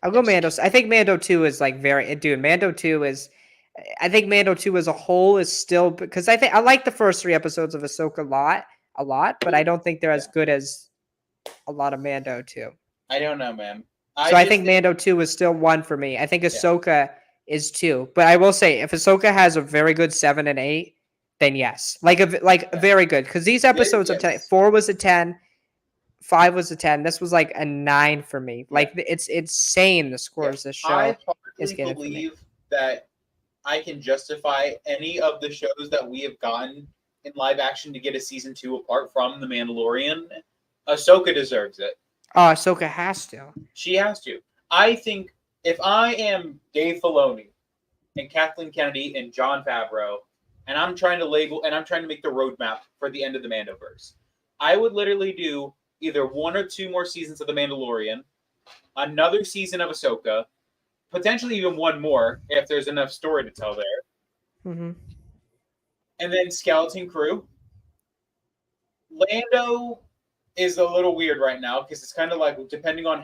I'll go Mando. I think Mando 2 is like very. Dude, Mando 2 is. I think Mando 2 as a whole is still because I like the first 3 episodes of Ahsoka a lot, but I don't think they're as good as a lot of Mando 2. I don't know, man. I think Mando 2 is still 1 for me. I think Ahsoka is 2. But I will say, if Ahsoka has a very good 7 and 8, then yes. Very good. Because these episodes of 10, 4 was a 10, 5 was a 10. This was like a 9 for me. Like, it's insane the scores this show I is hardly getting for me. believe that I can justify any of the shows that we have gotten in live action to get a season 2 apart from The Mandalorian. Ahsoka deserves it. Oh, Ahsoka has to. She has to. I think if I am Dave Filoni and Kathleen Kennedy and Jon Favreau, and I'm trying to make the roadmap for the end of the Mandoverse, I would literally do either 1 or 2 more seasons of The Mandalorian, another season of Ahsoka, potentially even 1 more if there's enough story to tell there, Mm-hmm. and then Skeleton Crew. Lando is a little weird right now because it's kind of like depending on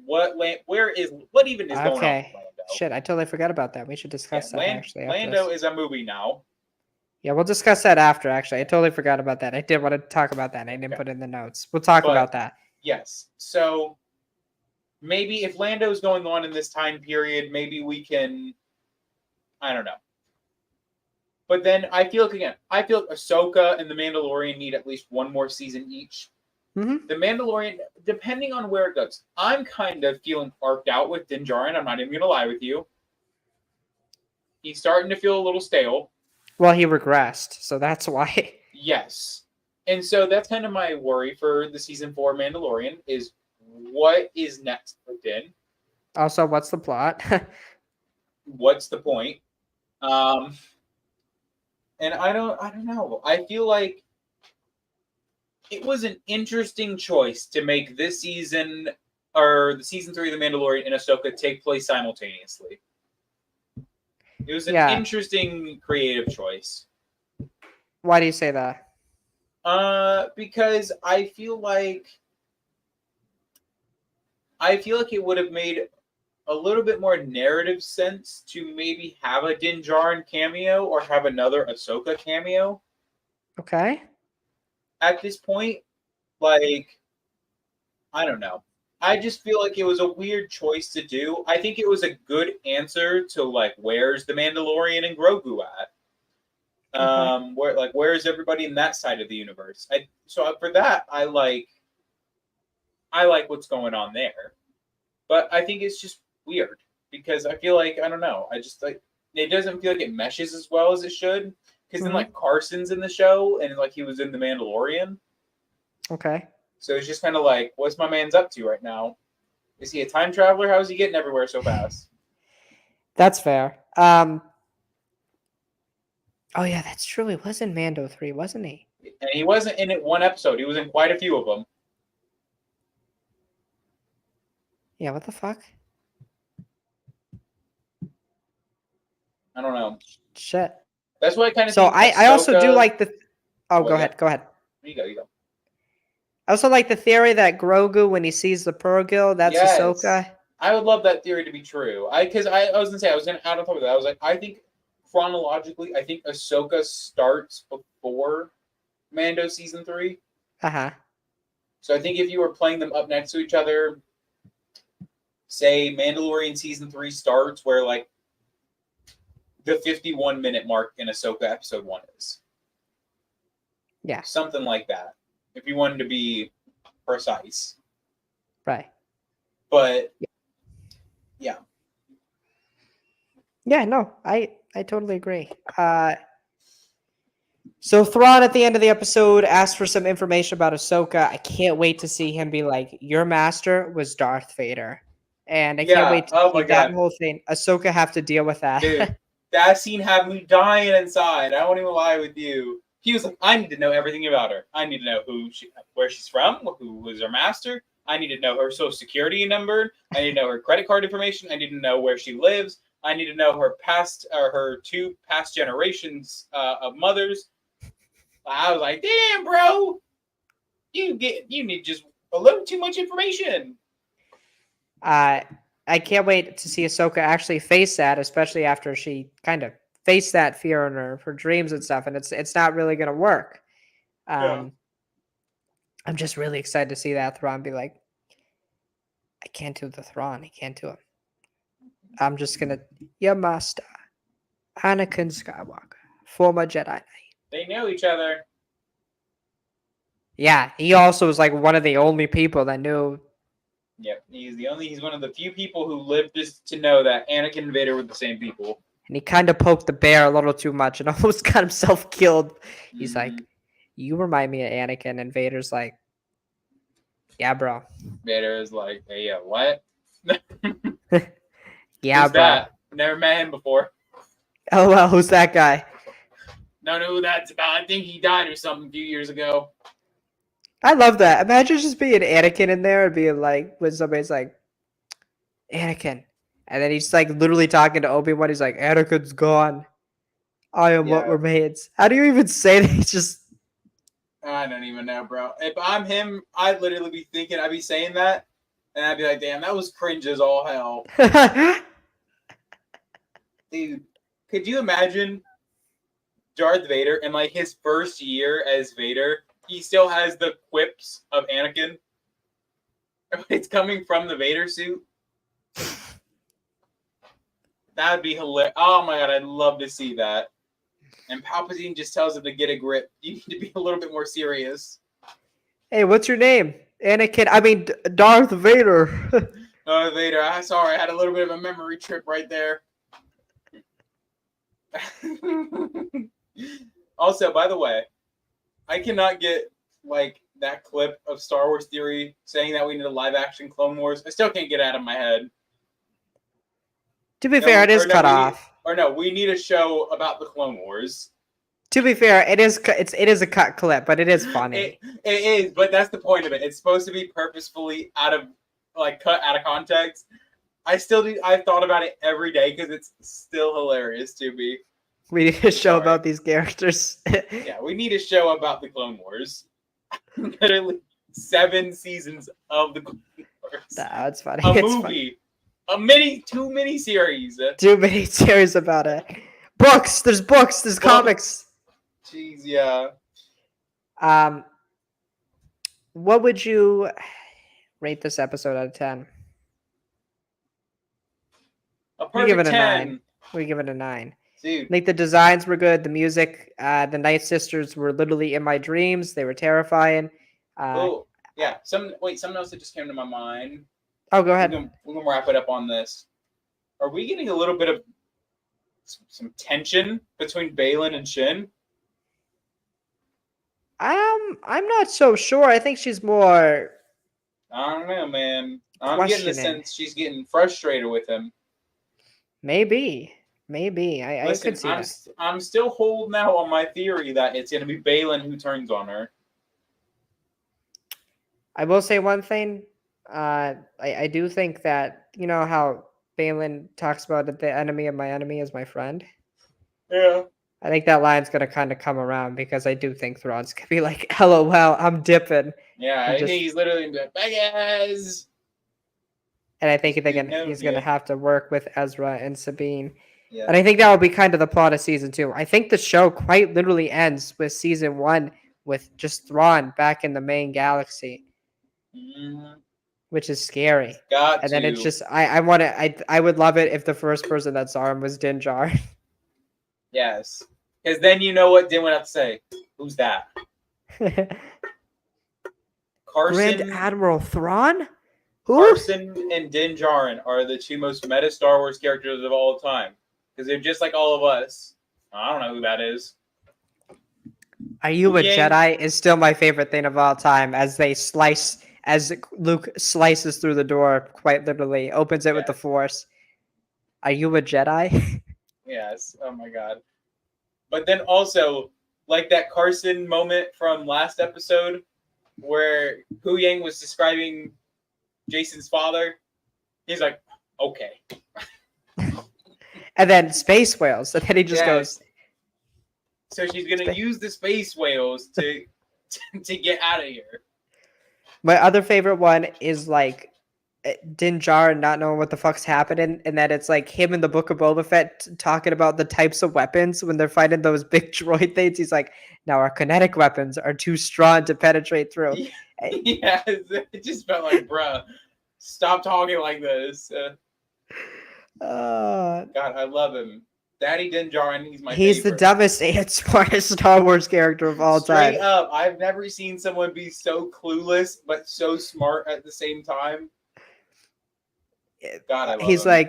what even is going on with Okay. Lando. Shit, I totally forgot about that. We should discuss that actually. After Lando this. is a movie now. Yeah, we'll discuss that after, actually. I totally forgot about that. I did want to talk about that. I didn't put it in the notes. We'll talk about that. Yes. So maybe if Lando's going on in this time period, maybe we can, I don't know. But then I feel like Ahsoka and The Mandalorian need at least 1 more season each. Mm-hmm. The Mandalorian, depending on where it goes, I'm kind of feeling arced out with Din Djarin. I'm not even going to lie with you. He's starting to feel a little stale. Well, he regressed, so that's why. Yes. And so that's kind of my worry for the season 4 Mandalorian is what is next for Din? Also, what's the plot? What's the point? And I don't know. I feel like it was an interesting choice to make this season or the season 3 of The Mandalorian and Ahsoka take place simultaneously. It was an interesting creative choice. Why do you say that? Because I feel like it would have made a little bit more narrative sense to maybe have a Din Djarin cameo or have another Ahsoka cameo. Okay. At this point, I don't know. I just feel like it was a weird choice to do. I think it was a good answer to where's the Mandalorian and Grogu at? Okay. Where's everybody in that side of the universe? So for that, I like what's going on there. But I think it's just weird because I feel like I don't know. I just it doesn't feel like it meshes as well as it should. Because then Carson's in the show and he was in The Mandalorian. Okay. So it's just kind of what's my man's up to right now? Is he a time traveler? How is he getting everywhere so fast? That's fair. Oh yeah, that's true. He was in Mando 3, wasn't he? And he wasn't in it 1 episode. He was in quite a few of them. Yeah, what the fuck? I don't know. Shit. That's why I kind of So think I also do like the... Oh, Well, go yeah. ahead. Go ahead. You go. I also like the theory that Grogu, when he sees the Purrgil, that's Yes. Ahsoka. I would love that theory to be true. Because I was gonna say I was gonna add on top of that. I was like, I think chronologically, I think Ahsoka starts before Mando season 3. Uh-huh. So I think if you were playing them up next to each other, say Mandalorian season 3 starts where the 51-minute mark in Ahsoka episode 1 is. Yeah. Something like that. If you wanted to be precise. Right. But yeah. Yeah, no, I I totally agree. So Thrawn at the end of the episode asked for some information about Ahsoka. I can't wait to see him be like, "Your master was Darth Vader," and I can't Yeah. wait to Oh see my that god, whole thing. Ahsoka have to deal with that. dude, that scene had me dying inside. I won't even lie with you. He was like, I need to know everything about her. I need to know where she's from, who was her master. I need to know her social security number. I need to know her credit card information. I need to know where she lives. I need to know her past, or her two past generations of mothers. I was like, damn, bro, you need just a little too much information. I can't wait to see Ahsoka actually face that, especially after she kind of faced that fear in her dreams and stuff, and it's not really gonna work. Yeah. I'm just really excited to see that Thrawn be like, I can't do the Thrawn. I can't do it. I'm just gonna, your master, Anakin Skywalker, former Jedi Knight. They know each other. Yeah, he also was like one of the only people that knew. Yep, he's one of the few people who lived just to know that Anakin and Vader were the same people. And he kind of poked the bear a little too much and almost got himself killed. He's like, you remind me of Anakin. And Vader's like, yeah, bro. Vader is like, hey, what? Yeah, Who's bro. that? Never met him before. Oh, well, who's that guy? Don't know who that's about. I think he died or something a few years ago. I love that. Imagine just being Anakin in there and being like, when somebody's like, Anakin. And then he's like literally talking to Obi-Wan. He's like, Anakin's gone. I am what Yeah. remains. How do you even say that? He's just. I don't even know, bro. If I'm him, I'd literally be thinking, I'd be saying that, and I'd be like, damn, that was cringe as all hell. Dude, could you imagine Darth Vader in like his first year as Vader? He still has the quips of Anakin. It's coming from the Vader suit. That would be hilarious. Oh my god, I'd love to see that. And Palpatine just tells him to get a grip. You need to be a little bit more serious. Hey, what's your name? Anakin. I mean, Darth Vader. Darth Vader, I'm sorry, I had a little bit of a memory trip right there. Also, by the way, I cannot get like that clip of Star Wars Theory saying that we need a live action Clone Wars. I still can't get it out of my head. To be fair, it is cut off. We need a show about the Clone Wars. To be fair, it is a cut clip, but it is funny. It is, but that's the point of it. It's supposed to be purposefully cut out of context. I thought about it every day because it's still hilarious to me. We need a show about these characters. Yeah, we need a show about the Clone Wars. Literally 7 seasons of the Clone Wars. That's funny. A It's movie. Funny. 2 mini-series. Too many series about it. Books. There's books. There's comics. Jeez, yeah. What would you rate this episode out of 10? A We give it perfect a 10. 9. We give it a 9. Dude. I think the designs were good. The music, the Night Sisters were literally in my dreams. They were terrifying. Oh, yeah. Something else that just came to my mind. Oh, go ahead. We're gonna wrap it up on this. Are we getting a little bit of some tension between Balin and Shin? I'm not so sure. I think she's more. I don't know, man. I'm getting the sense she's getting frustrated with him. Maybe. I could see that. I'm still holding out on my theory that it's gonna be Balin who turns on her. I will say one thing. I do think that, you know how Balin talks about it, the enemy of my enemy is my friend. Yeah. I think that line's gonna kind of come around because I do think Thrawn's gonna be like, "LOL, I'm dipping." Yeah, I think he's literally gonna be like, "Beggars!" And I think he's gonna have to work with Ezra and Sabine. Yeah. And I think that will be kind of the plot of season 2. I think the show quite literally ends with season 1 with just Thrawn back in the main galaxy, which is scary. And then it's just I would love it if the first person that saw him was Din Djarin. Yes, because then you know what Din would have to say. Who's that? Carson. Grand Admiral Thrawn? Who? Carson and Din Djarin are the 2 most meta Star Wars characters of all time. because they're just like all of us. I don't know who that is. Are you a Yang- Jedi? Is still my favorite thing of all time. As Luke slices through the door, quite literally, opens it with the Yes. Force. Are you a Jedi? Yes. Oh my god. But then also, like that Carson moment from last episode where Hu Yang was describing Jason's father. He's like, okay. And then space whales. And then he just Yes. goes, So she's gonna use the space whales to get out of here. my other favorite one is like Din Djarin not knowing what the fuck's happening, and that it's like him in the Book of Boba Fett talking about the types of weapons when they're fighting those big droid things. He's like, now our kinetic weapons are too strong to penetrate through. Yes, it just felt like, bruh, stop talking like this. God, I love him. Daddy Din Djarin, he's my he's favorite. the dumbest and smartest Star Wars character of all time. Straight up, I've never seen someone be so clueless but so smart at the same time. God, I love he's him.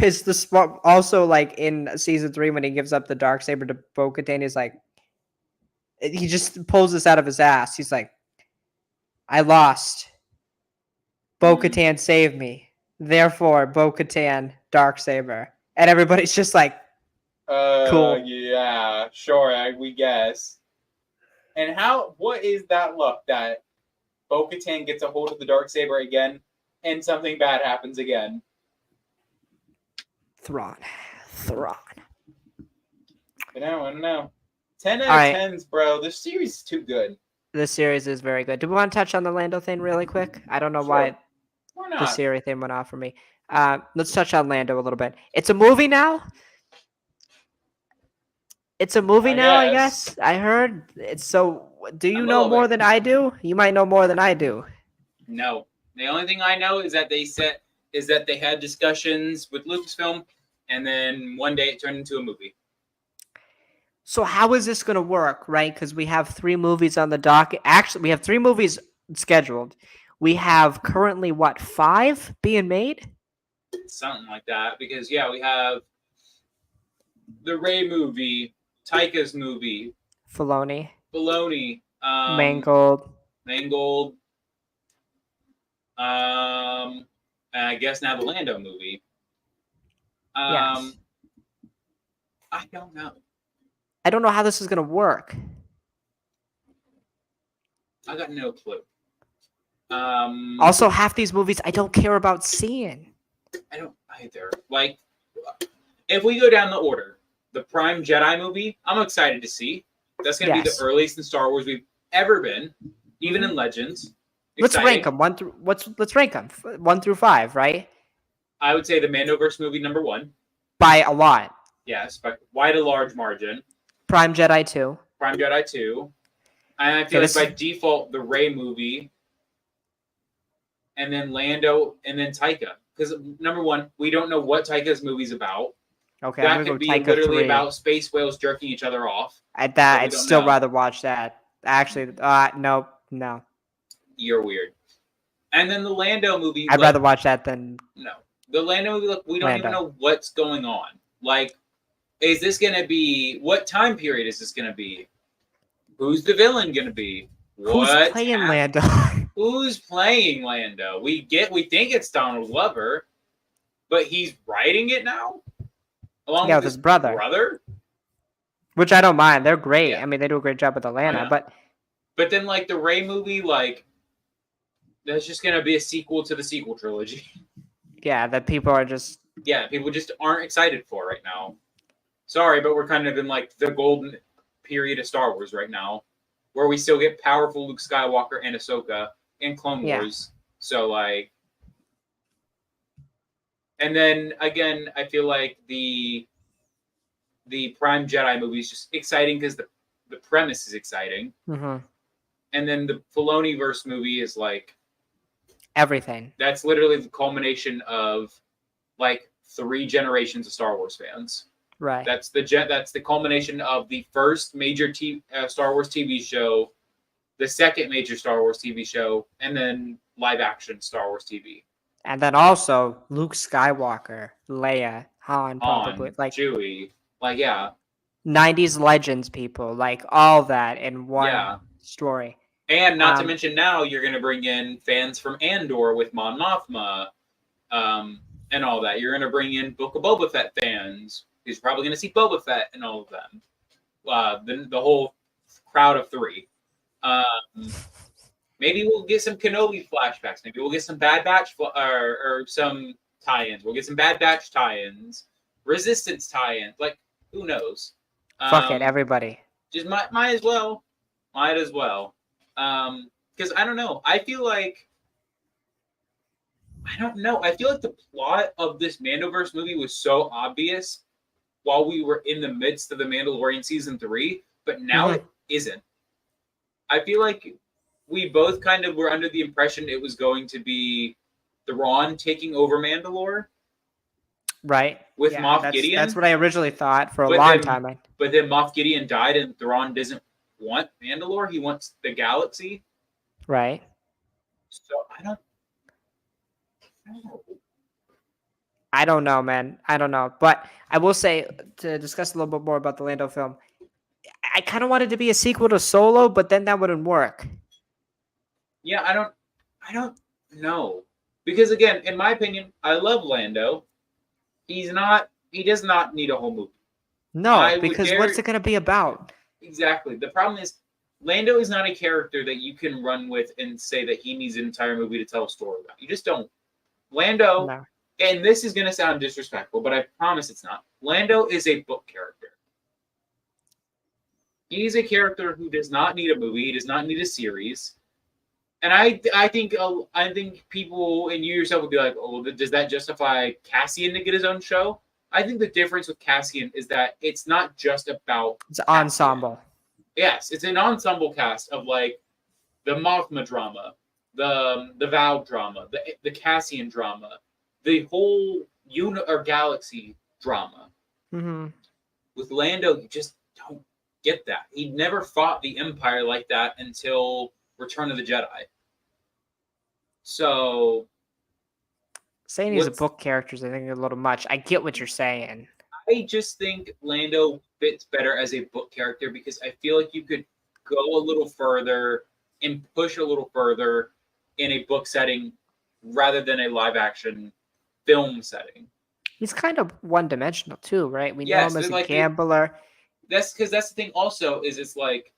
is the smart. Also, like in season 3 when he gives up the Darksaber to Bo-Katan, he's like, he just pulls this out of his ass. He's like, I lost. Bo-Katan saved me. Therefore, Bo-Katan, Darksaber. And everybody's just like, cool. Yeah, sure, we guess. And what is that look that Bo-Katan gets a hold of the Darksaber again and something bad happens again? Thrawn. I know. 10 out All of right. 10s, bro. This series is too good. This series is very good. Do we want to touch on the Lando thing really quick? I don't know Sure. why Why the not? Siri thing went off for me. Let's touch on Lando a little bit. It's a movie now. I guess. I heard. It's so. Do you A know little more bit. than I do? You might know more than I do. No. The only thing I know is that they had discussions with Lucasfilm, and then one day it turned into a movie. So how is this going to work, right? Because we have 3 movies on the docket. Actually, we have 3 movies scheduled. We have currently, 5 being made? Something like that. Because, yeah, we have the Rey movie, Taika's movie, Filoni. Filoni, Mangold. and I guess now the Lando movie. Yes. I don't know. I don't know how this is going to work. I got no clue. Also, half these movies I don't care about seeing. I don't either. Like, if we go down the order, the Prime Jedi movie, I'm excited to see. That's going to be Yes. the earliest in Star Wars we've ever been, even in Legends. Let's Exciting. rank them. Let's rank them 1 through 5, right? I would say the Mandoverse movie number 1. By a lot. Yes, by quite a large margin. Prime Jedi 2. Prime Jedi 2. And I feel like by default, the Rey movie, and then Lando, and then Taika. Because number 1, we don't know what Taika's movie's about. Okay, That I'm could gonna be go Taika literally 3. about space whales jerking each other off. At but that, we I'd don't still know. rather watch that. Actually, no. You're weird. And then the Lando movie. I'd rather watch that than No. The Lando movie, look, we don't Lando. even know what's going on. Like, is this going to be. What time period is this going to be? Who's the villain going to be? who's playing Lando. Who's playing Lando? We think it's Donald Glover, but he's writing it now? Along Yeah, with with his brother. Which I don't mind. They're great. Yeah. I mean, they do a great job with Atlanta, Yeah. but But then, like, the Rey movie, like, that's just going to be a sequel to the sequel trilogy. yeah, that people are just Yeah, people just aren't excited for right now. Sorry, but we're kind of in, like, the golden period of Star Wars right now, where we still get powerful Luke Skywalker and Ahsoka in Clone Yeah. Wars. So, like, and then again, I feel like the Prime Jedi movie is just exciting because the premise is exciting, mhm, and then the Filoni-verse movie is like everything. that's literally the culmination of like 3 generations of Star Wars fans. Right. That's the culmination of the first major Star Wars TV show, the second major Star Wars TV show, and then live action Star Wars TV. And then also Luke Skywalker, Leia, Han, Han, probably like Chewie. Like, yeah, 90s legends people, like all that in one yeah. story. And not to mention now you're going to bring in fans from Andor with Mon Mothma, and all that. You're going to bring in Book of Boba Fett fans. Who's probably going to see Boba Fett and all of them. The whole crowd of 3. Maybe we'll get some Kenobi flashbacks. Maybe we'll get some Bad Batch or some tie-ins. We'll get some Bad Batch tie-ins, Resistance tie-ins. Like, who knows? Fuck it, everybody. Just might as well. Might as well. Because I don't know. I feel like the plot of this Mandoverse movie was so obvious while we were in the midst of the Mandalorian season 3, but now it isn't. I feel like we both kind of were under the impression it was going to be Thrawn taking over Mandalore. Right. With Moff Gideon. That's what I originally thought for a long time. But then Moff Gideon died and Thrawn doesn't want Mandalore. He wants the galaxy. Right. So I don't know. I don't know, man. I don't know. But I will say, to discuss a little bit more about the Lando film, I kind of wanted to be a sequel to Solo, but then that wouldn't work. Yeah, I don't know. Because again, in my opinion, I love Lando. He does not need a whole movie. No, because what's it going to be about? Exactly. The problem is Lando is not a character that you can run with and say that he needs an entire movie to tell a story about. You just don't. Lando, no. And this is going to sound disrespectful, but I promise it's not. Lando is a book character. He's a character who does not need a movie. He does not need a series. And I think people and you yourself would be like, oh, does that justify Cassian to get his own show? I think the difference with Cassian is that it's not just about it's an ensemble. Yes, it's an ensemble cast of like the Mothma drama, the Val drama, the Cassian drama, the whole galaxy drama. Mm-hmm. With Lando, you just don't get that. He never fought the Empire like that until Return of the Jedi. So saying he's a book character is, I think, a little much. I get what you're saying. I just think Lando fits better as a book character because I feel like you could go a little further and push a little further in a book setting rather than a live action film setting. He's kind of one-dimensional too, right? We know him as a gambler. That's because that's the thing also is it's like,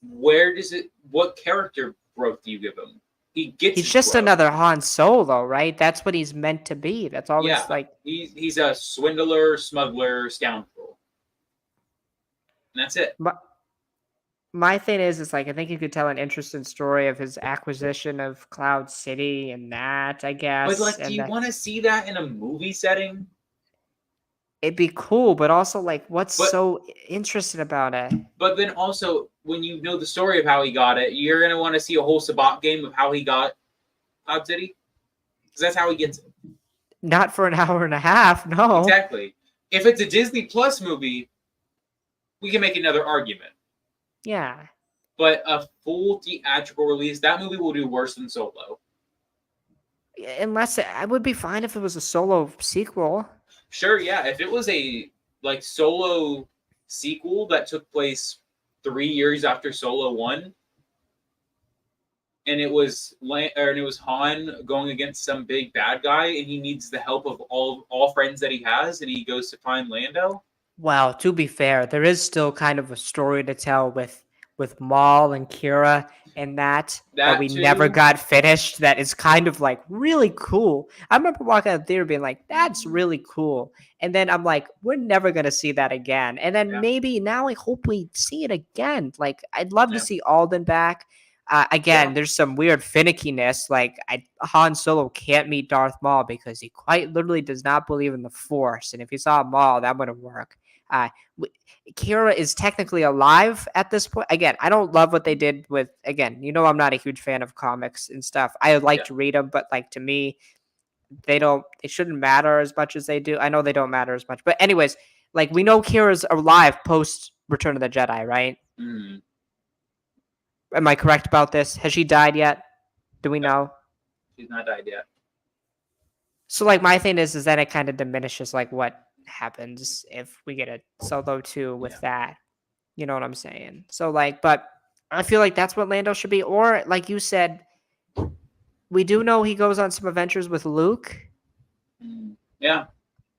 what character growth do you give him? He's just growth. Another Han Solo, right? That's what he's meant to be. That's always he's a swindler, smuggler, scoundrel. And that's it. My thing is like I think you could tell an interesting story of his acquisition of Cloud City and that, I guess. But do you want to see that in a movie setting? It'd be cool, but also like what's so interesting about it? But then also when you know the story of how he got it, you're gonna want to see a whole Sabacc game of how he got Cloud City. Because that's how he gets it. Not for an hour and a half, no. Exactly. If it's a Disney Plus movie, we can make another argument. Yeah. But a full theatrical release, that movie will do worse than Solo. Unless I would be fine if it was a Solo sequel. Sure, yeah. If it was a Solo sequel that took place 3 years after Solo 1, and it was Han going against some big bad guy, and he needs the help of all friends that he has, and he goes to find Lando. Well, to be fair, there is still kind of a story to tell with Maul and Kira and that we never got finished. That is kind of like really cool. I remember walking out of the theater being like, that's really cool. And then I'm like, we're never going to see that again. And then maybe now I hope we see it again. Like, I'd love to see Alden back. There's some weird finickiness. Like Han Solo can't meet Darth Maul because he quite literally does not believe in the Force. And if he saw Maul, that wouldn't work. Kira is technically alive at this point. Again, I don't love what they did with, I'm not a huge fan of comics and stuff. I would like to read them, but like to me, they shouldn't matter as much as they do. I know they don't matter as much, but anyways, like we know Kira's alive post Return of the Jedi, right? Mm. Am I correct about this? Has she died yet? Do we know? She's not died yet. So like my thing is that it kind of diminishes like what happens if we get a Solo 2 with that. You know what I'm saying? So like, but I feel like that's what Lando should be. Or like you said, we do know he goes on some adventures with Luke Yeah.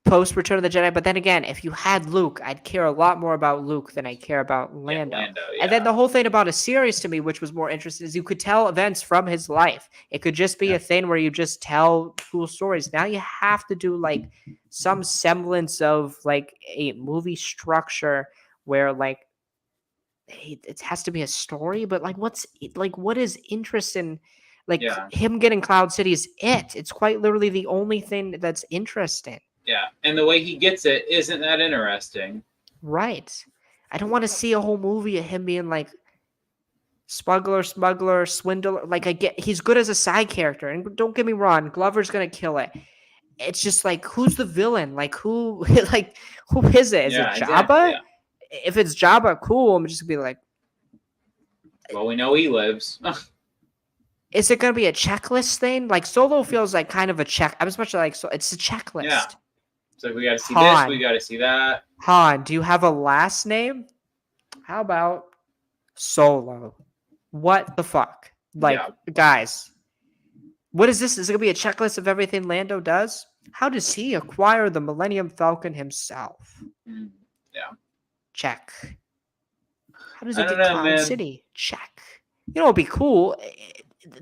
post Return of the Jedi. But then again, if you had Luke, I'd care a lot more about Luke than I care about Yeah, Lando. Lando, And then yeah. the whole thing about a series to me, which was more interesting, is you could tell events from his life. It could just be Yeah. a thing where you just tell cool stories. Now you have to do like some semblance of like a movie structure where like it has to be a story, but like what is interesting? Like Yeah. him getting Cloud City is it. It's quite literally the only thing that's interesting. Yeah. And the way he gets it isn't that interesting. Right. I don't want to see a whole movie of him being like smuggler, swindler. Like I get he's good as a side character. And don't get me wrong, Glover's gonna kill it. It's just like who's the villain? Like who like who is it? Is Yeah, it exactly, Jabba? yeah. If it's Jabba, cool. I'm just gonna be like, Well, we know he lives. is it gonna be a checklist thing? Like Solo feels like kind of a check. I'm as much like so it's a checklist. Yeah. So we got to see Han. this, we got to see that. Han, do you have a last name? How about Solo? What the fuck? Like, guys, what is this? Is it gonna be a checklist of everything Lando does? How does he acquire the Millennium Falcon himself? Mm, yeah. Check. How does I it don't get know, Cloud man. City? Check. You know, it'd be cool.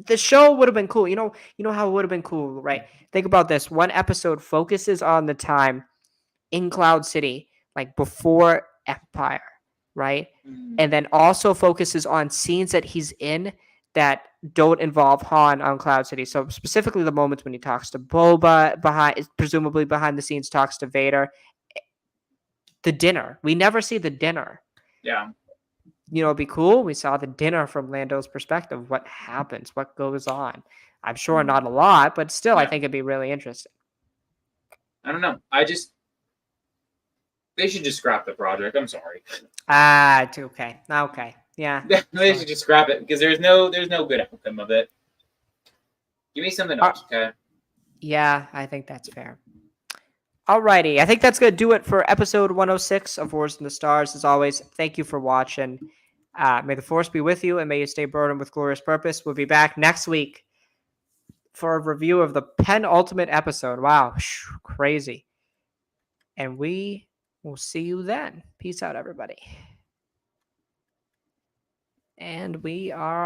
The show would have been cool. You know how it would have been cool, right? Think about this. One episode focuses on the time in Cloud City, like before Empire, right? Mm, And then also focuses on scenes that he's in that don't involve Han on Cloud City. So specifically the moments when he talks to Boba presumably behind the scenes talks to Vader. The dinner. We never see the dinner. yeah. You know, it'd be cool. We saw the dinner from Lando's perspective. What happens? What goes on? I'm sure not a lot, but still, I Yeah. think it'd be really interesting. I don't know. They should just scrap the project. I'm sorry. Okay. Okay. Yeah. They should just scrap it because there's no good outcome of it. Give me something else, okay? Yeah, I think that's fair. Alrighty. I think that's going to do it for episode 106 of Wars in the Stars. As always, thank you for watching. May the Force be with you and may you stay burdened with glorious purpose. We'll be back next week for a review of the penultimate episode. Wow. Crazy. And we will see you then. Peace out, everybody. And we are